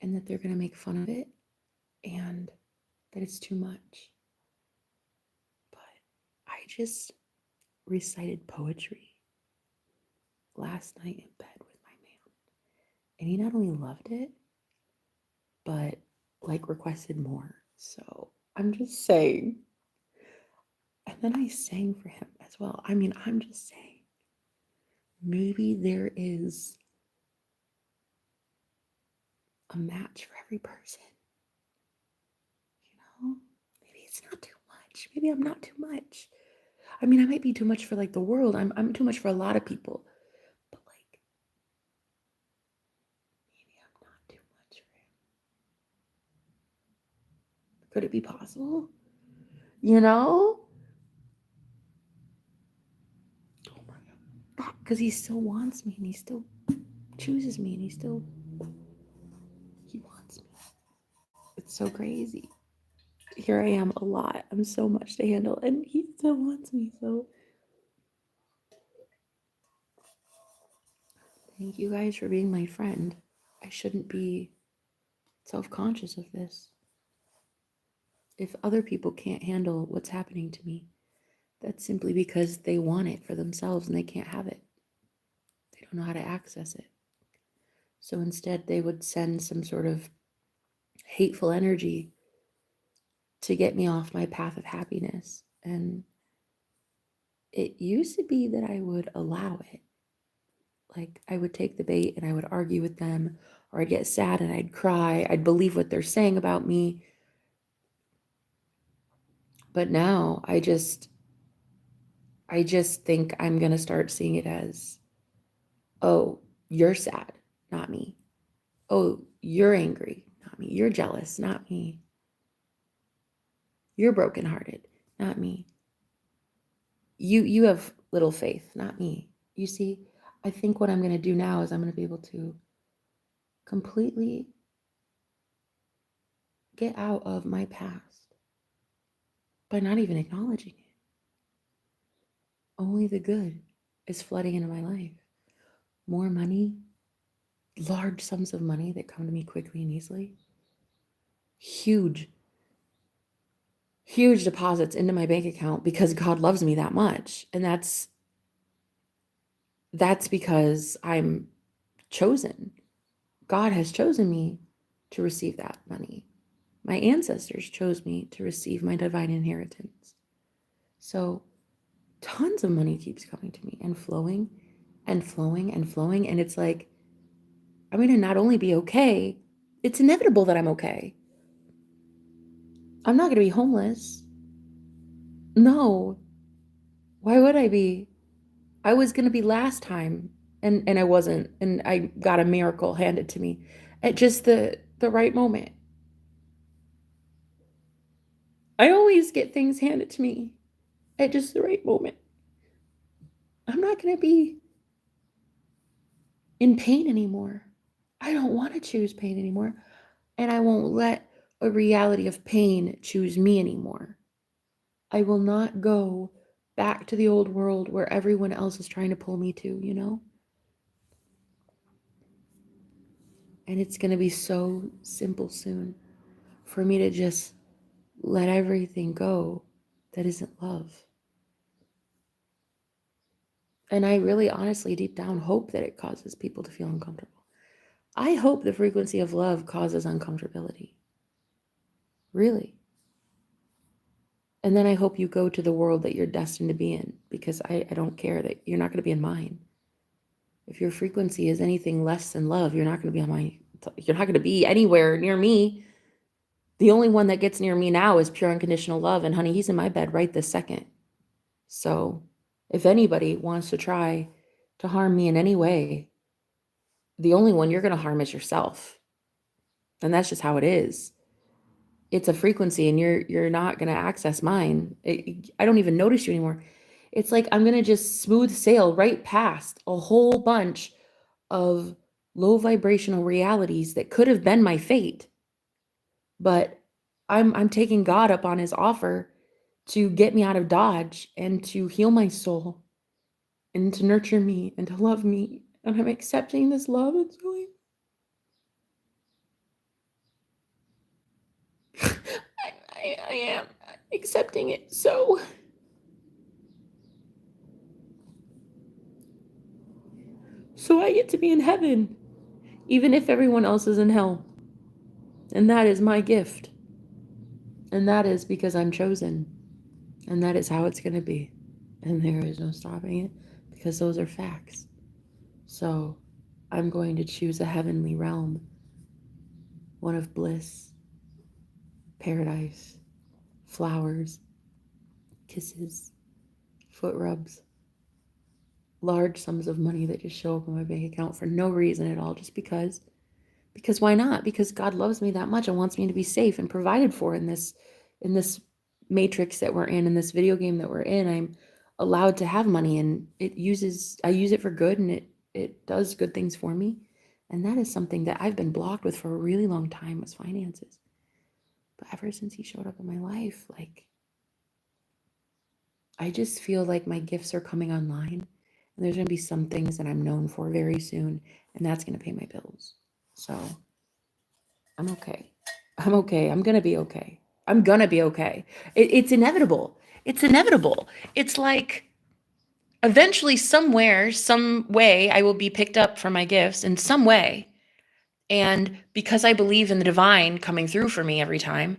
and that they're going to make fun of it and that it's too much. But I just recited poetry last night in bed with my man. And he not only loved it, but like requested more. So I'm just saying. And then I sang for him as well. I mean, I'm just saying, maybe there is a match for every person. You know? Maybe it's not too much. Maybe I'm not too much. I mean, I might be too much for like the world. I'm too much for a lot of people. But like, maybe I'm not too much for him. Could it be possible? You know? Oh my God. Because he still wants me and he still chooses me and he wants me. It's so crazy. Here I am a lot. I'm so much to handle and he still wants me. So thank you guys for being my friend. I shouldn't be self-conscious of this. If other people can't handle what's happening to me, that's simply because they want it for themselves and they can't have it. don't know how to access it. So instead, they would send some sort of hateful energy to get me off my path of happiness. And it used to be that I would allow it. Like, I would take the bait and I would argue with them, or I'd get sad and I'd cry. I'd believe what they're saying about me. But now I just think I'm going to start seeing it as, oh, you're sad, not me. Oh, you're angry, not me. You're jealous, not me. You're brokenhearted, not me. You have little faith, not me. You see, I think what I'm going to do now is I'm going to be able to completely get out of my past by not even acknowledging it. Only the good is flooding into my life. More money, large sums of money that come to me quickly and easily. Huge deposits into my bank account because God loves me that much. And that's because I'm chosen. God has chosen me to receive that money. My ancestors chose me to receive my divine inheritance. So tons of money keeps coming to me and flowing and flowing and flowing. And it's like, I'm going to not only be okay, it's inevitable that I'm okay. I'm not going to be homeless. No. Why would I be? I was going to be last time, and I wasn't. And I got a miracle handed to me at just the right moment. I always get things handed to me at just the right moment. I'm not going to be in pain anymore. I don't want to choose pain anymore. And I won't let a reality of pain choose me anymore. I will not go back to the old world where everyone else is trying to pull me to, you know? And it's going to be so simple soon for me to just let everything go that isn't love. And I really honestly deep down hope that it causes people to feel uncomfortable. I hope the frequency of love causes uncomfortability. Really. And then I hope you go to the world that you're destined to be in, because I don't care that you're not going to be in mine. If your frequency is anything less than love, you're not going to be you're not going to be anywhere near me. The only one that gets near me now is pure unconditional love. And honey, he's in my bed right this second. So if anybody wants to try to harm me in any way, the only one you're going to harm is yourself. And that's just how it is. It's a frequency, and you're not going to access mine. I don't even notice you anymore. It's like I'm going to just smooth sail right past a whole bunch of low vibrational realities that could have been my fate. But I'm taking God up on his offer to get me out of Dodge and to heal my soul and to nurture me and to love me. And I'm accepting this love. It's going. I am accepting it so I get to be in heaven, even if everyone else is in hell. And that is my gift. And that is because I'm chosen. And that is how it's going to be. And there is no stopping it, because those are facts. So I'm going to choose a heavenly realm, one of bliss, paradise, flowers, kisses, foot rubs, large sums of money that just show up in my bank account for no reason at all, just because. Because why not? Because God loves me that much and wants me to be safe and provided for in this matrix that we're in this video game that we're in. I'm allowed to have money, and I use it for good, and it does good things for me. And that is something that I've been blocked with for a really long time, was finances. But ever since he showed up in my life, like, I just feel like my gifts are coming online, and there's going to be some things that I'm known for very soon, and that's going to pay my bills. So I'm okay. I'm okay. I'm going to be okay. I'm going to be okay. It's inevitable. It's inevitable. It's like eventually, somewhere, some way, I will be picked up for my gifts in some way. And because I believe in the divine coming through for me every time,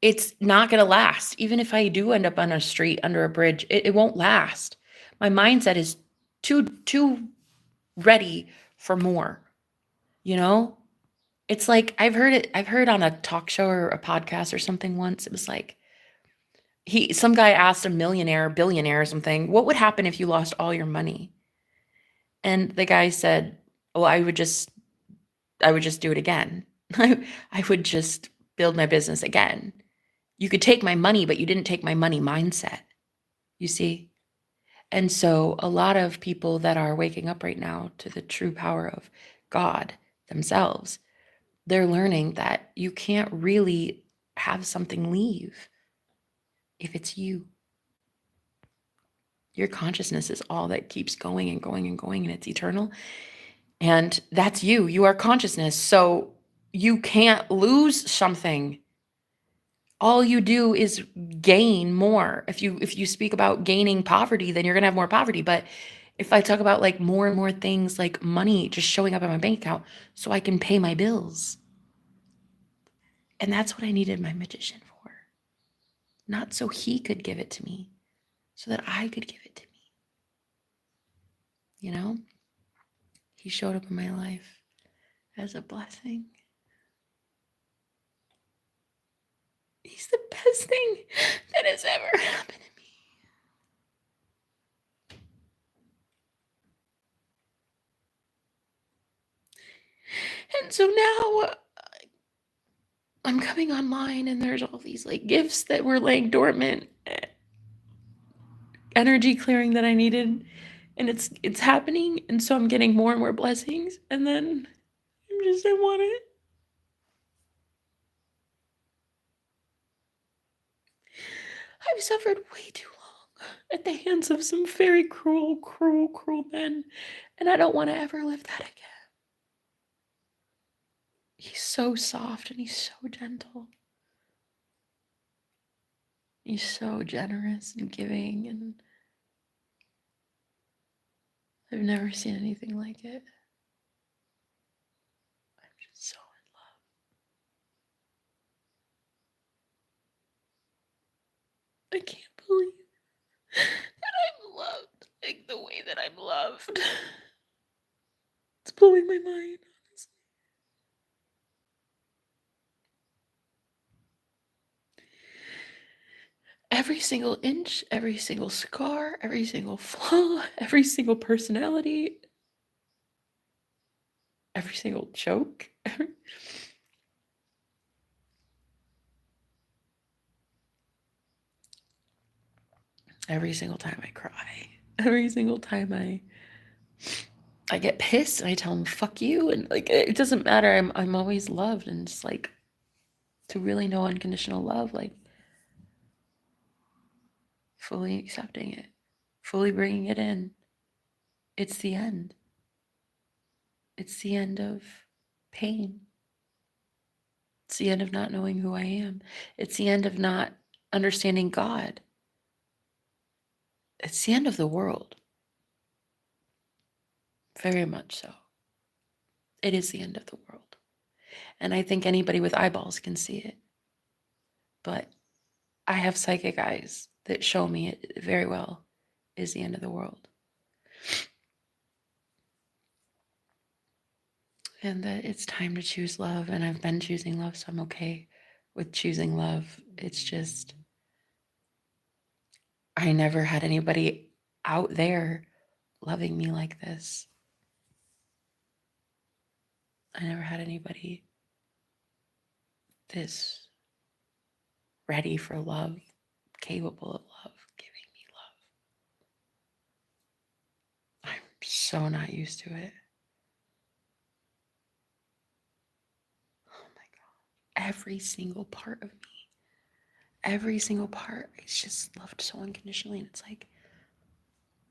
it's not going to last. Even if I do end up on a street under a bridge, it won't last. My mindset is too ready for more. You know, it's like I've heard on a talk show or a podcast or something once. It was like some guy asked a millionaire, billionaire or something, what would happen if you lost all your money? And the guy said, well, I would just do it again. I would just build my business again. You could take my money, but you didn't take my money mindset. You see? And so a lot of people that are waking up right now to the true power of God themselves, they're learning that you can't really have something leave if it's you. Your consciousness is all that keeps going and going and going, and it's eternal. And that's you. You are consciousness. So you can't lose something. All you do is gain more. If you speak about gaining poverty, then you're going to have more poverty. But if I talk about like more and more things like money just showing up in my bank account so I can pay my bills. And that's what I needed my magician for. Not so he could give it to me, so that I could give it to me. You know? He showed up in my life as a blessing. He's the best thing that has ever happened to me. And so now I'm coming online and there's all these like gifts that were laying dormant, energy clearing that I needed, and it's happening. And so I'm getting more and more blessings, and then I want it. I've suffered way too long at the hands of some very cruel, cruel, cruel men, and I don't want to ever live that again. He's so soft and he's so gentle. He's so generous and giving, and I've never seen anything like it. I'm just so in love. I can't believe that I'm loved like the way that I'm loved. It's blowing my mind, honestly. Every single inch, every single scar, every single flaw, every single personality, every single joke. Every single time I cry, every single time I get pissed and I tell him fuck you, and like it doesn't matter. I'm always loved, and just like to really know unconditional love, like fully accepting it, fully bringing it in. It's the end. It's the end of pain. It's the end of not knowing who I am. It's the end of not understanding God. It's the end of the world. Very much so. It is the end of the world. And I think anybody with eyeballs can see it. But I have psychic eyes that show me it very well is the end of the world. And that it's time to choose love. And I've been choosing love, so I'm okay with choosing love. It's just, I never had anybody out there loving me like this. I never had anybody this ready for love, capable of love, giving me love. I'm so not used to it. Oh my God. Every single part of me, every single part, it's just loved so unconditionally. And it's like,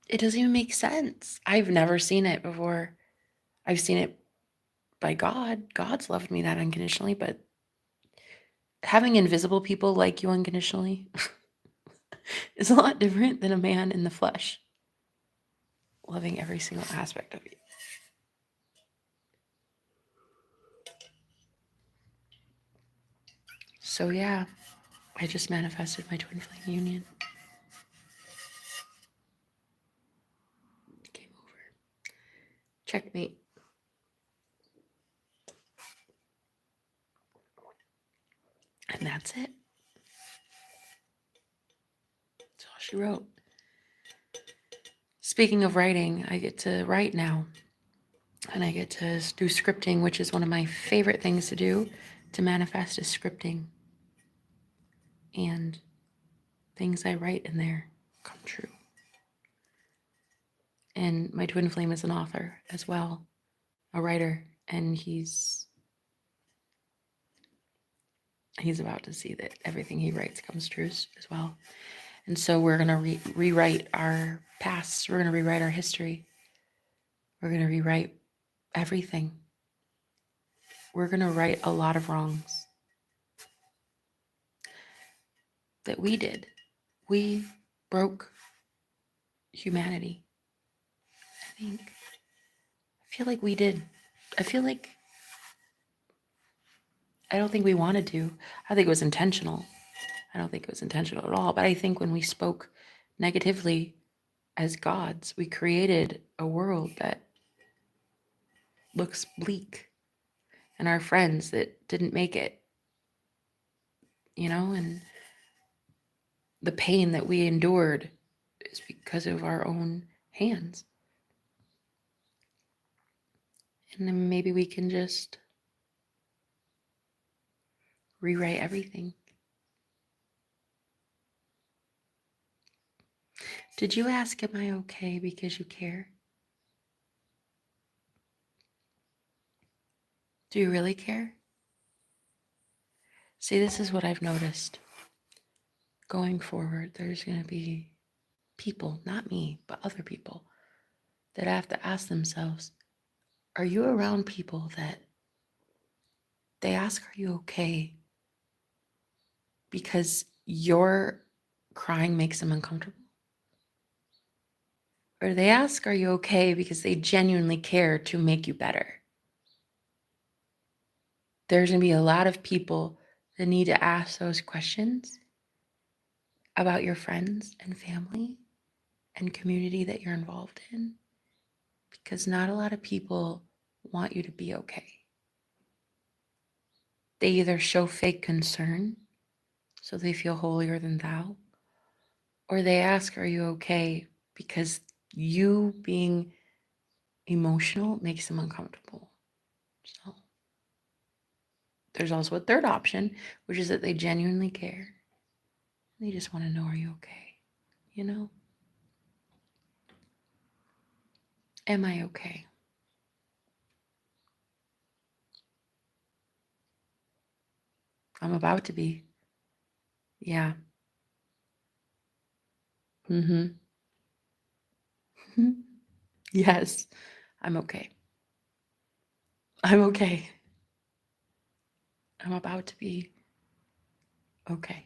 it doesn't even make sense. I've never seen it before. I've seen it by God. God's loved me that unconditionally, but having invisible people like you unconditionally is a lot different than a man in the flesh. loving every single aspect of you. So yeah, I just manifested my twin flame union. Game over. Checkmate. And that's it. That's all she wrote. Speaking of writing, I get to write now. And I get to do scripting, which is one of my favorite things to do. To manifest is scripting. And things I write in there come true. And my twin flame is an author as well, a writer, and he's about to see that everything he writes comes true as well. And so we're going to rewrite our past. We're going to rewrite our history. We're going to rewrite everything. We're going to right a lot of wrongs that we did. We broke humanity. I feel like we did. I don't think we wanted to. I think it was intentional. I don't think it was intentional at all. But I think when we spoke negatively as gods, we created a world that looks bleak. And our friends that didn't make it, and the pain that we endured is because of our own hands. And then maybe we can just rewrite everything. Did you ask, am I okay, because you care? Do you really care? See, this is what I've noticed. Going forward, there's going to be people, not me, but other people, that have to ask themselves, are you around people that they ask, are you okay? Because your crying makes them uncomfortable? Or they ask, are you okay? Because they genuinely care to make you better. There's going to be a lot of people that need to ask those questions about your friends and family and community that you're involved in, because not a lot of people want you to be okay. They either show fake concern, so they feel holier than thou, or they ask, are you okay? Because you being emotional makes them uncomfortable. So there's also a third option, which is that they genuinely care. They just want to know, are you okay? Am I okay? I'm about to be. Yeah. Mm-hmm. Yes, I'm okay. I'm okay. I'm about to be okay.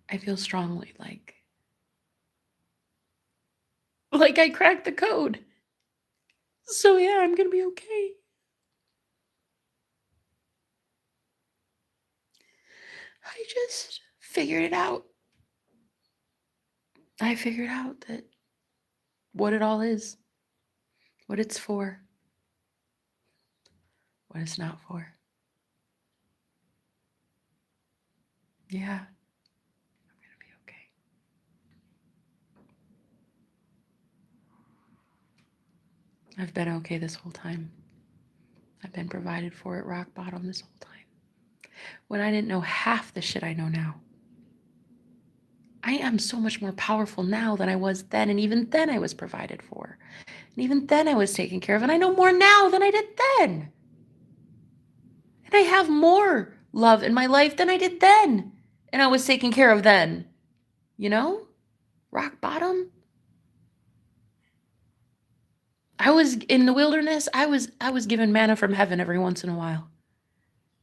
I feel strongly like I cracked the code. So yeah, I'm gonna be okay. I just figured it out. I figured out that what it all is, what it's for, what it's not for. Yeah, I'm gonna be okay. I've been okay this whole time. I've been provided for at rock bottom this whole time. When I didn't know half the shit I know now. I am so much more powerful now than I was then, and even then I was provided for. And even then I was taken care of, and I know more now than I did then. And I have more love in my life than I did then, and I was taken care of then. Rock bottom. I was in the wilderness. I was given manna from heaven every once in a while.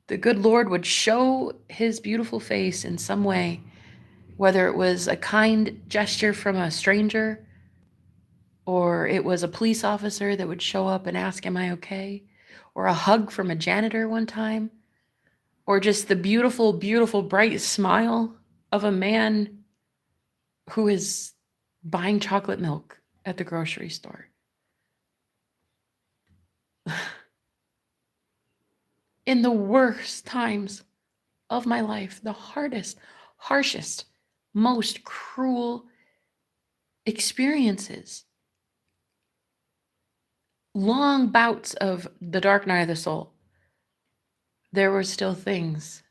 The good Lord would show his beautiful face in some way Whether it was a kind gesture from a stranger, or it was a police officer that would show up and ask, "Am I okay?" Or a hug from a janitor one time, or just the beautiful, beautiful, bright smile of a man who is buying chocolate milk at the grocery store. In the worst times of my life, the hardest, harshest, most cruel experiences, long bouts of the dark night of the soul, there were still things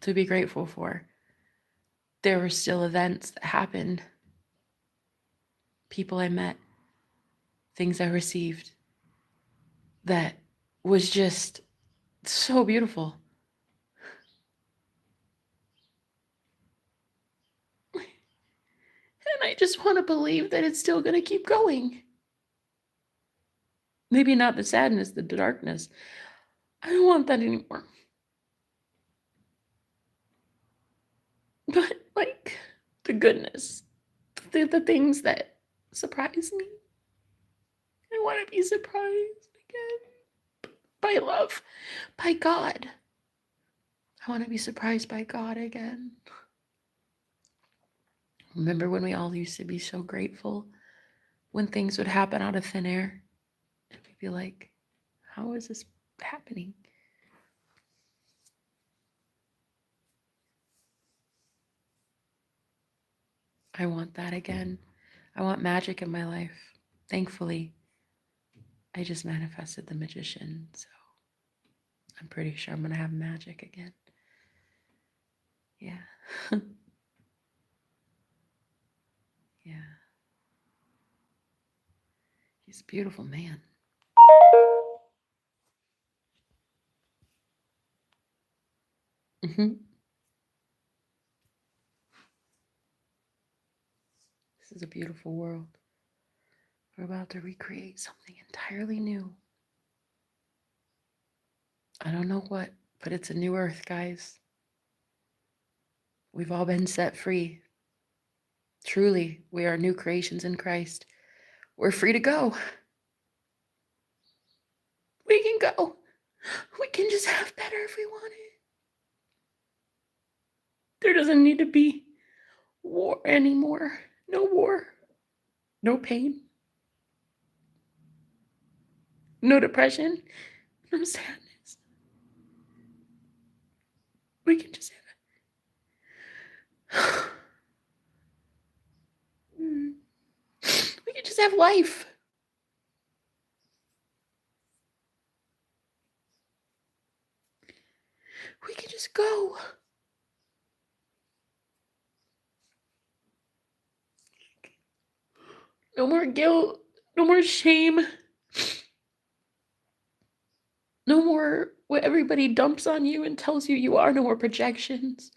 to be grateful for. There were still events that happened, people I met, things I received that was just so beautiful. And I just want to believe that it's still going to keep going. Maybe not the sadness, the darkness. I don't want that anymore. But like the goodness, the things that surprise me. I want to be surprised again by love, by God. I want to be surprised by God again. Remember when we all used to be so grateful when things would happen out of thin air? And we'd be like, how is this happening? I want that again. I want magic in my life. Thankfully, I just manifested the magician, so I'm pretty sure I'm going to have magic again. Yeah. Yeah. He's a beautiful man. Mm-hmm. This is a beautiful world. We're about to recreate something entirely new. I don't know what, but it's a new earth, guys. We've all been set free. Truly, we are new creations in Christ. We're free to go. We can go. We can just have better if we want it. There doesn't need to be war anymore. No war. No pain. No depression. No sadness. We can just have we can just have life. We can just go. No more guilt. No more shame. No more what everybody dumps on you and tells you you are. No more projections.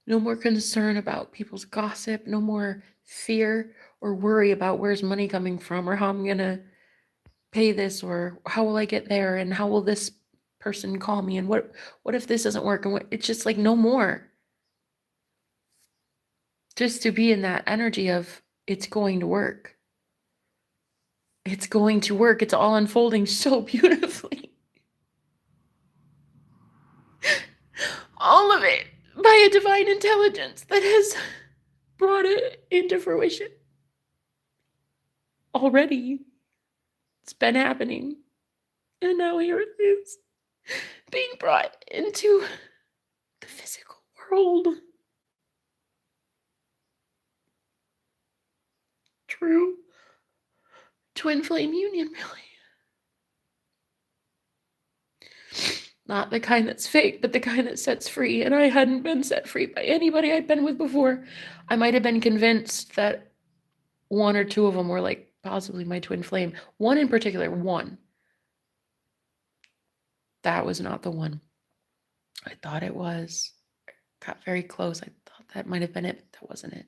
No more concern about people's gossip. No more fear or worry about where's money coming from or how I'm going to pay this or how will I get there and how will this person call me and what if this doesn't work, and what, it's just like no more. Just to be in that energy of it's going to work. It's going to work. It's all unfolding so beautifully. All of it by a divine intelligence that has brought it into fruition. Already, it's been happening. And now here it is, being brought into the physical world. True twin flame union, really. Not the kind that's fake, but the kind that sets free. And I hadn't been set free by anybody I'd been with before. I might have been convinced that one or two of them were like possibly my twin flame. One in particular, one. That was not the one. I thought it was. Got very close. I thought that might have been it, but that wasn't it.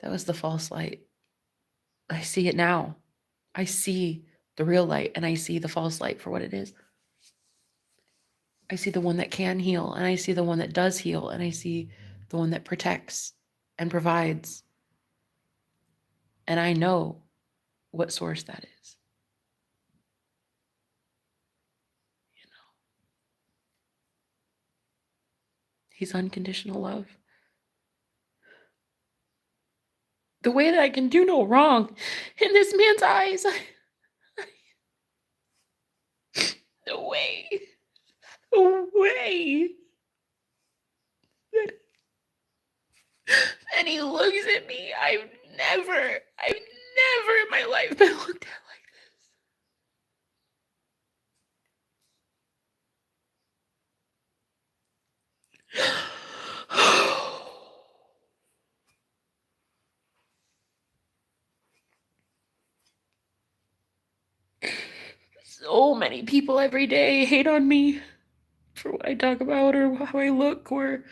That was the false light. I see it now. I see the real light and I see the false light for what it is. I see the one that can heal, and I see the one that does heal, and I see the one that protects and provides. And I know what source that is. You know, he's unconditional love. The way that I can do no wrong in this man's eyes, the way and he looks at me. I've never in my life been looked at like this. So many people every day hate on me for what I talk about or how I look or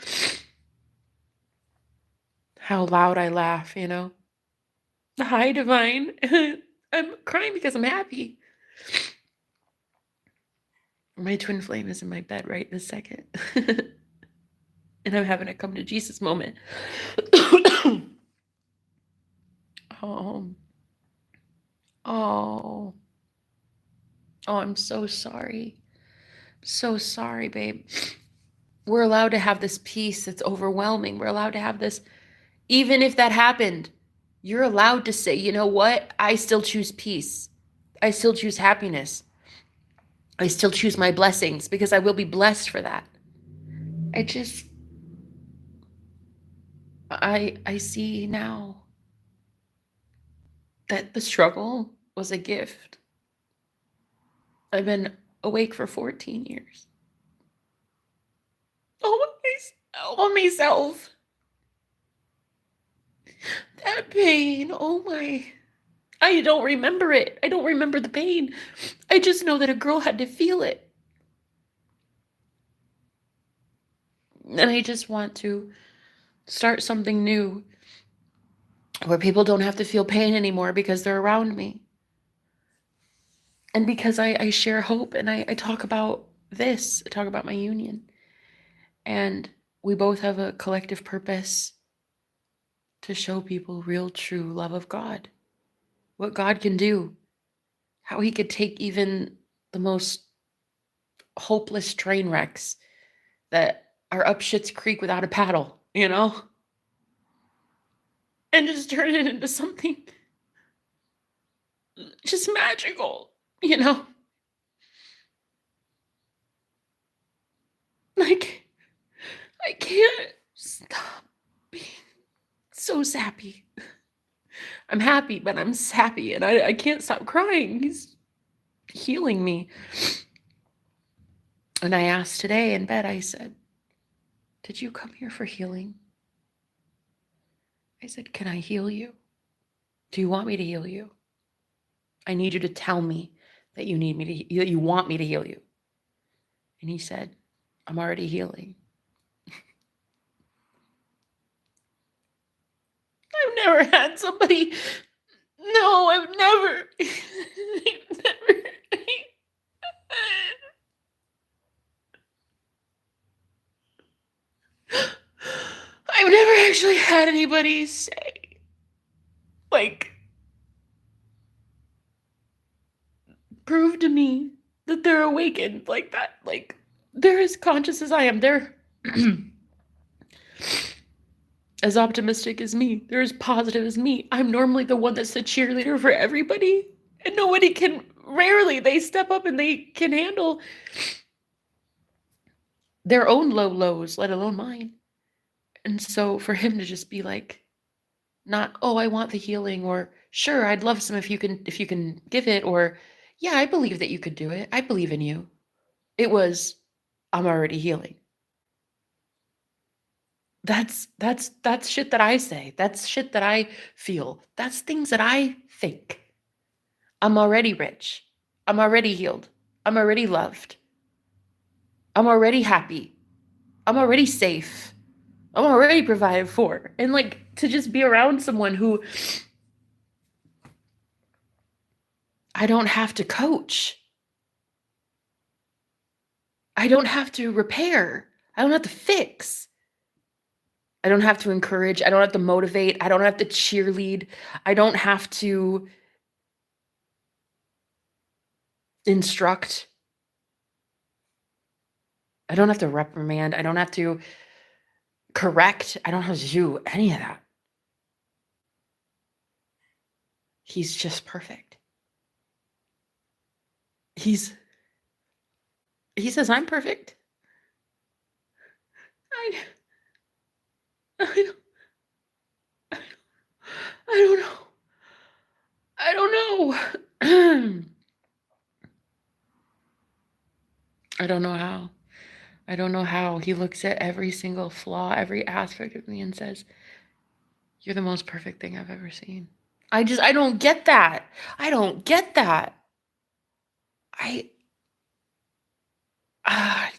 how loud I laugh, you know. Hi, Divine. I'm crying because I'm happy. My twin flame is in my bed right this second. And I'm having a come to Jesus moment. Oh, oh, I'm so sorry. So sorry, babe. We're allowed to have this peace that's overwhelming. We're allowed to have this, even if that happened, you're allowed to say, you know what? I still choose peace. I still choose happiness. I still choose my blessings because I will be blessed for that. I see now that the struggle was a gift. I've been awake for 14 years. Oh, myself. That pain, oh my. I don't remember it. I don't remember the pain. I just know that a girl had to feel it. And I just want to start something new where people don't have to feel pain anymore because they're around me. And because I share hope and I talk about this, I talk about my union. And we both have a collective purpose to show people real, true love of God. What God can do. How he could take even the most hopeless train wrecks that are up Schitt's Creek without a paddle, you know? And just turn it into something just magical, you know? Like, I can't stop being so sappy. I'm happy, but I'm sappy, and I can't stop crying. He's healing me. And I asked today in bed, I said, did you come here for healing? I said, can I heal you? Do you want me to heal you? I need you to tell me that you need me to, that you want me to heal you. And he said, I'm already healing. I've never had somebody, no, I've never, I've never, I've never actually had anybody say, like, prove to me that they're awakened like that. Like, they're as conscious as I am. They're as optimistic as me. They're as positive as me. I'm normally the one that's the cheerleader for everybody. And nobody can, rarely, they step up and they can handle their own low lows, let alone mine. And so for him to just be like, not, oh, I want the healing, or sure, I'd love some if you can give it, or yeah, I believe that you could do it. I believe in you. It was, I'm already healing. That's shit that I say. That's shit that I feel. That's things that I think. I'm already rich. I'm already healed. I'm already loved. I'm already happy. I'm already safe. I'm already provided for. And like to just be around someone who I don't have to coach. I don't have to repair. I don't have to fix. I don't have to encourage. I don't have to motivate. I don't have to cheerlead. I don't have to instruct. I don't have to reprimand. I don't have to correct. I don't have to do any of that. He's just perfect. He says, I'm perfect. I don't, I don't know. I don't know. I don't know how. I don't know how. He looks at every single flaw, every aspect of me and says, you're the most perfect thing I've ever seen. I don't get that. I don't get that.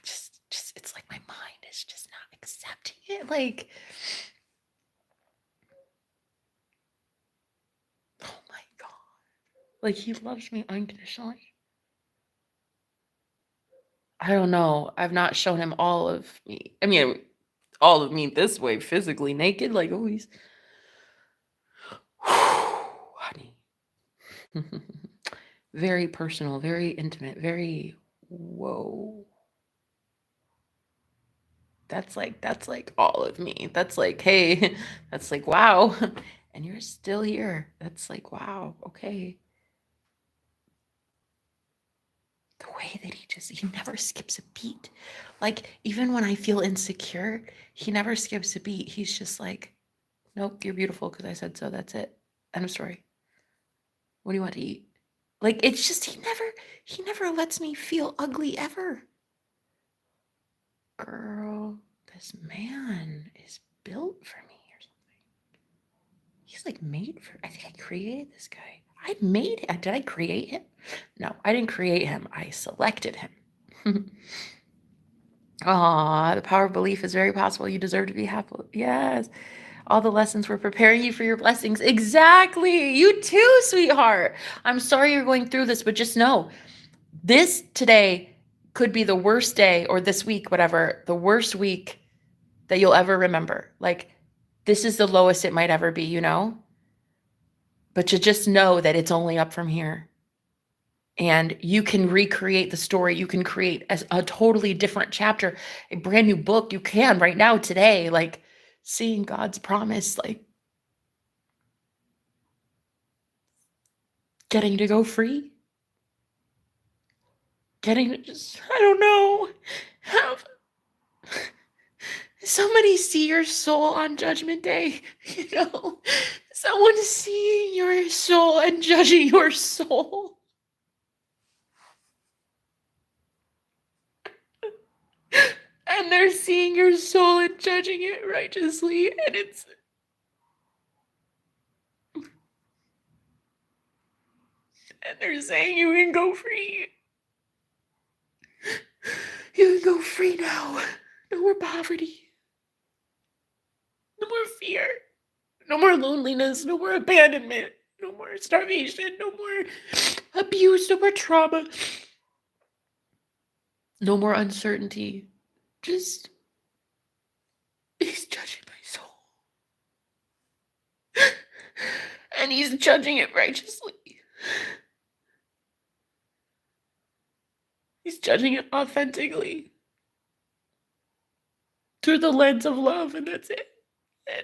Just, it's like my mind is just not accepting it. Like, oh my God. Like, he loves me unconditionally. I don't know. I've not shown him all of me. I mean, all of me this way, physically naked, like always. Honey. Very personal, very intimate, very whoa. That's like all of me. That's like, hey, that's like, wow. And you're still here. That's like, wow, okay. The way that he never skips a beat. Like, even when I feel insecure, he never skips a beat. He's just like, nope, you're beautiful because I said so. That's it. End of story. What do you want to eat? Like, it's just, he never lets me feel ugly ever. Girl, this man is built for me or something. He's like made for, I think I created this guy. Did I create him? No, I didn't create him. I selected him. Aw, the power of belief is very possible. You deserve to be happy. Yes. All the lessons were preparing you for your blessings. Exactly. You too, sweetheart. I'm sorry you're going through this, but just know this today could be the worst day, or this week, whatever, the worst week that you'll ever remember. Like, this is the lowest it might ever be, you know? But to just know that it's only up from here. And you can recreate the story. You can create a totally different chapter, a brand new book. You can right now, today, like seeing God's promise, like getting to go free, getting to just, I don't know, have somebody see your soul on Judgment Day, you know, someone seeing your soul and judging your soul. And they're seeing your soul and judging it righteously, and they're saying you can go free. You can go free now. No more poverty. No more fear. No more loneliness. No more abandonment. No more starvation. No more abuse. No more trauma. No more uncertainty. Just, he's judging my soul. And he's judging it righteously. He's judging it authentically. Through the lens of love, and that's it. And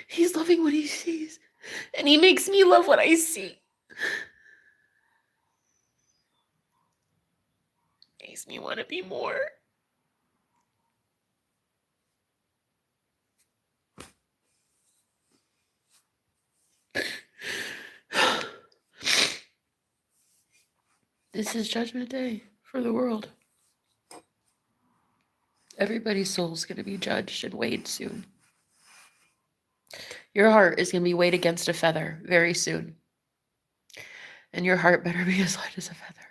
he's loving what he sees. And he makes me love what I see. Makes me want to be more. This is Judgment Day for the world. Everybody's soul's going to be judged and weighed soon. Your heart is going to be weighed against a feather very soon. And your heart better be as light as a feather.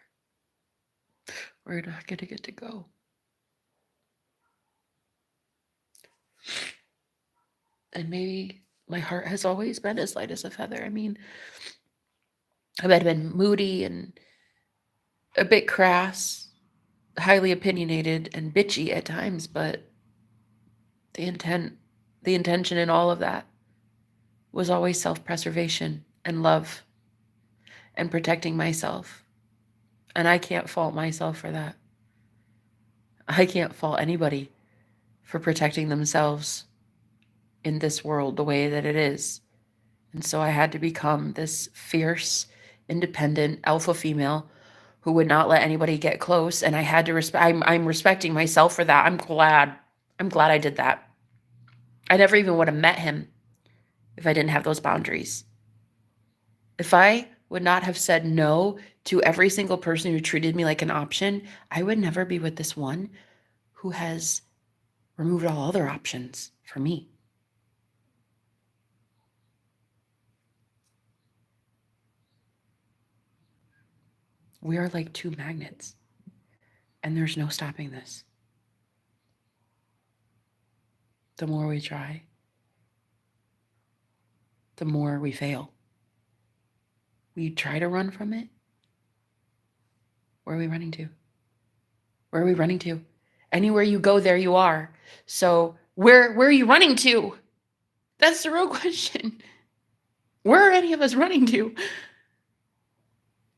We're not going to get to go. And maybe my heart has always been as light as a feather. I mean, I might have been moody and a bit crass, highly opinionated and bitchy at times, but the intention in all of that was always self-preservation and love and protecting myself. And I can't fault myself for that. I can't fault anybody for protecting themselves in this world the way that it is. And so I had to become this fierce, independent alpha female who would not let anybody get close. And I had to I'm respecting myself for that. I'm glad I did that. I never even would have met him if I didn't have those boundaries. If I would not have said no to every single person who treated me like an option, I would never be with this one who has removed all other options for me. We are like two magnets, and there's no stopping this. The more we try, the more we fail. We try to run from it. Where are we running to? Where are we running to? Anywhere you go, there you are. So where are you running to? That's the real question. Where are any of us running to?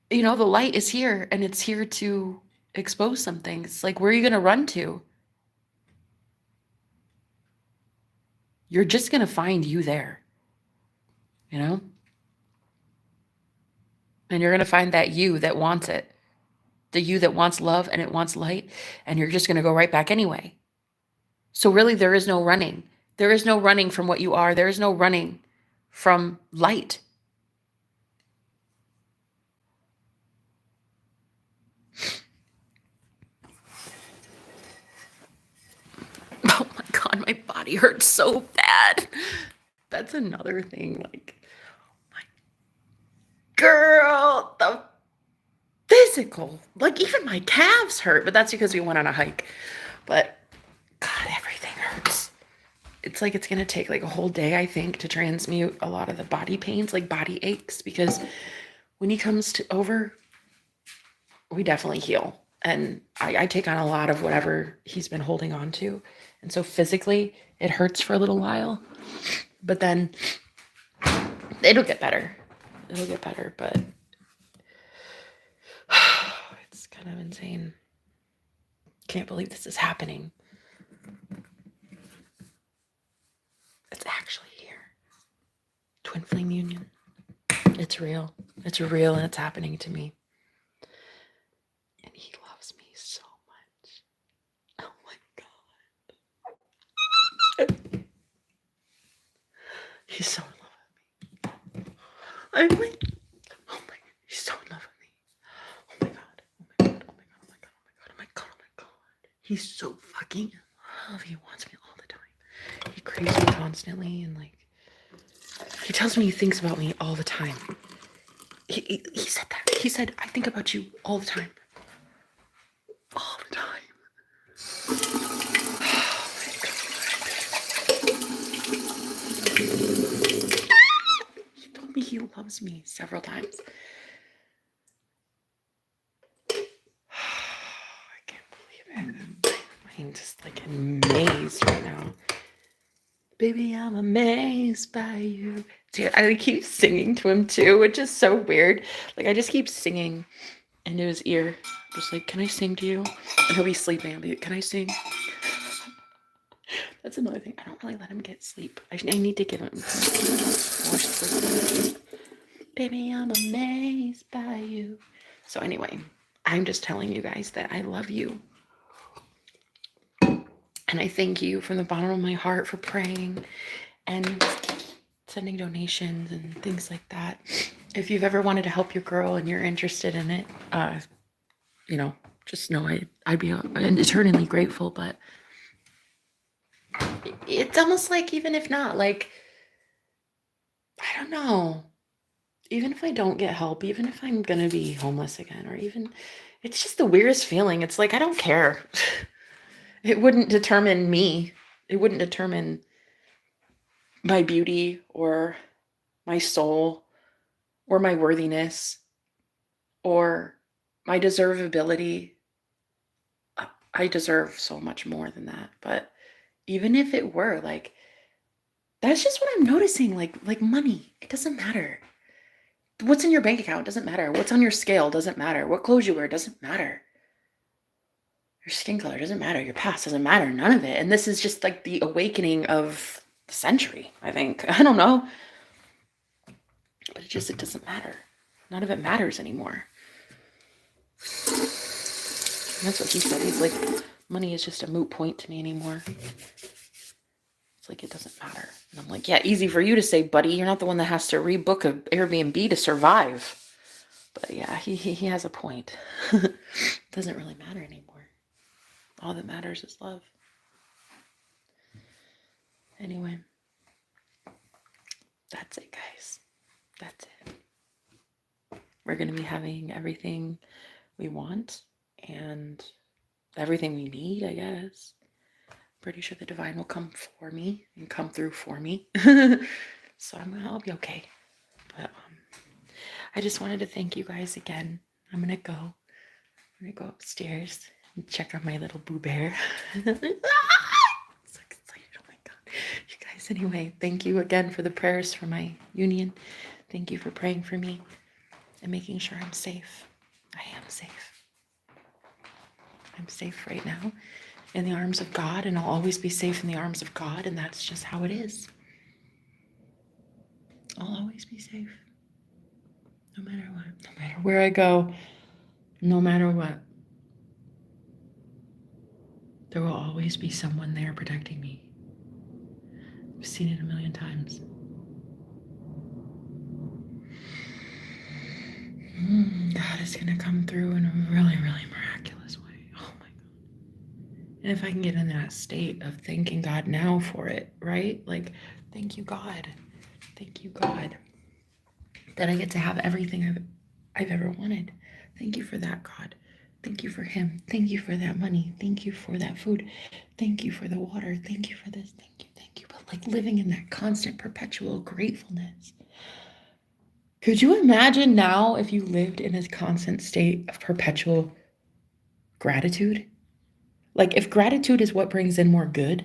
You know, the light is here, and it's here to expose some things. Like, where are you going to run to? You're just going to find you there, you know? And you're going to find that you that wants it, the you that wants love and it wants light, and you're just going to go right back anyway. So really, there is no running. There is no running from what you are. There is no running from light. Oh my God, my body hurts so bad. That's another thing. Like, my girl, the physical, like even my calves hurt, but that's because we went on a hike. But God, everything hurts. It's like it's going to take like a whole day, I think, to transmute a lot of the body pains, like body aches, because when he comes to over, we definitely heal. And I take on a lot of whatever he's been holding on to. And so physically, it hurts for a little while, but then it'll get better. It'll get better, but it's kind of insane. Can't believe this is happening. It's actually here. Twin flame union. It's real. It's real, and it's happening to me. And he loves me so much. Oh my God. He's so in love with me. I'm like, oh my, he's so in love with me. Oh my God. Oh my God. Oh my God. Oh my God. Oh my God. Oh my God. Oh my God. He's so fucking in love. He wants me all the time. He craves me constantly, and like, he tells me he thinks about me all the time. He said that. He said, I think about you all the time. All the time. Oh my God. He told me he loves me several times. I can't believe it. I'm just like amazed right now. Baby, I'm amazed by you. Dude, I keep singing to him too, which is so weird. Like, I just keep singing into his ear. Just like, can I sing to you? And he'll be sleeping. I'll be like, can I sing? That's another thing. I don't really let him get sleep. I need to give him more sleep. Baby, I'm amazed by you. So anyway, I'm just telling you guys that I love you. And I thank you from the bottom of my heart for praying and sending donations and things like that. If you've ever wanted to help your girl and you're interested in it, you know, just know I'd be eternally grateful. But it's almost like, even if not, like, I don't know, even if I don't get help, even if I'm gonna be homeless again, or even, it's just the weirdest feeling. It's like, I don't care. It wouldn't determine me. It wouldn't determine my beauty or my soul or my worthiness or my deservability I deserve so much more than that. But even if it were, like, that's just what I'm noticing. Like money, it doesn't matter. What's in your bank account doesn't matter. What's on your scale doesn't matter. What clothes you wear doesn't matter. Your skin color doesn't matter. Your past doesn't matter. None of it. And this is just like the awakening of the century, I think. I don't know. But it doesn't matter. None of it matters anymore. And that's what he said. He's like, money is just a moot point to me anymore. It's like, it doesn't matter. And I'm like, yeah, easy for you to say, buddy. You're not the one that has to rebook an Airbnb to survive. But yeah, he has a point. It doesn't really matter anymore. All that matters is love. Anyway, that's it, guys. That's it. We're going to be having everything we want and everything we need, I guess. Pretty sure the divine will come for me and come through for me. So I'll be okay. But I just wanted to thank you guys again. I'm going to go upstairs and check on my little boo bear. So excited. Oh my God. You guys, anyway, thank you again for the prayers for my union. Thank you for praying for me and making sure I'm safe. I am safe. I'm safe right now in the arms of God, and I'll always be safe in the arms of God, and that's just how it is. I'll always be safe. No matter what. No matter where I go. No matter what. There will always be someone there protecting me. I've seen it a million times. God is going to come through in a really, really miraculous way. Oh my God. And if I can get in that state of thanking God now for it, right? Like, thank you, God. Thank you, God, that I get to have everything I've ever wanted. Thank you for that, God. Thank you for him. Thank you for that money. Thank you for that food. Thank you for the water. Thank you for this. Thank you. But like living in that constant, perpetual gratefulness. Could you imagine now if you lived in a constant state of perpetual gratitude? Like if gratitude is what brings in more good,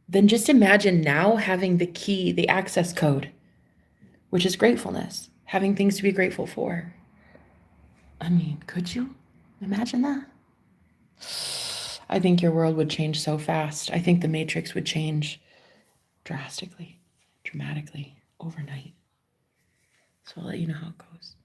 then just imagine now having the key, the access code, which is gratefulness, having things to be grateful for. I mean, could you imagine that? I think your world would change so fast. I think the matrix would change drastically, dramatically, overnight. So I'll let you know how it goes.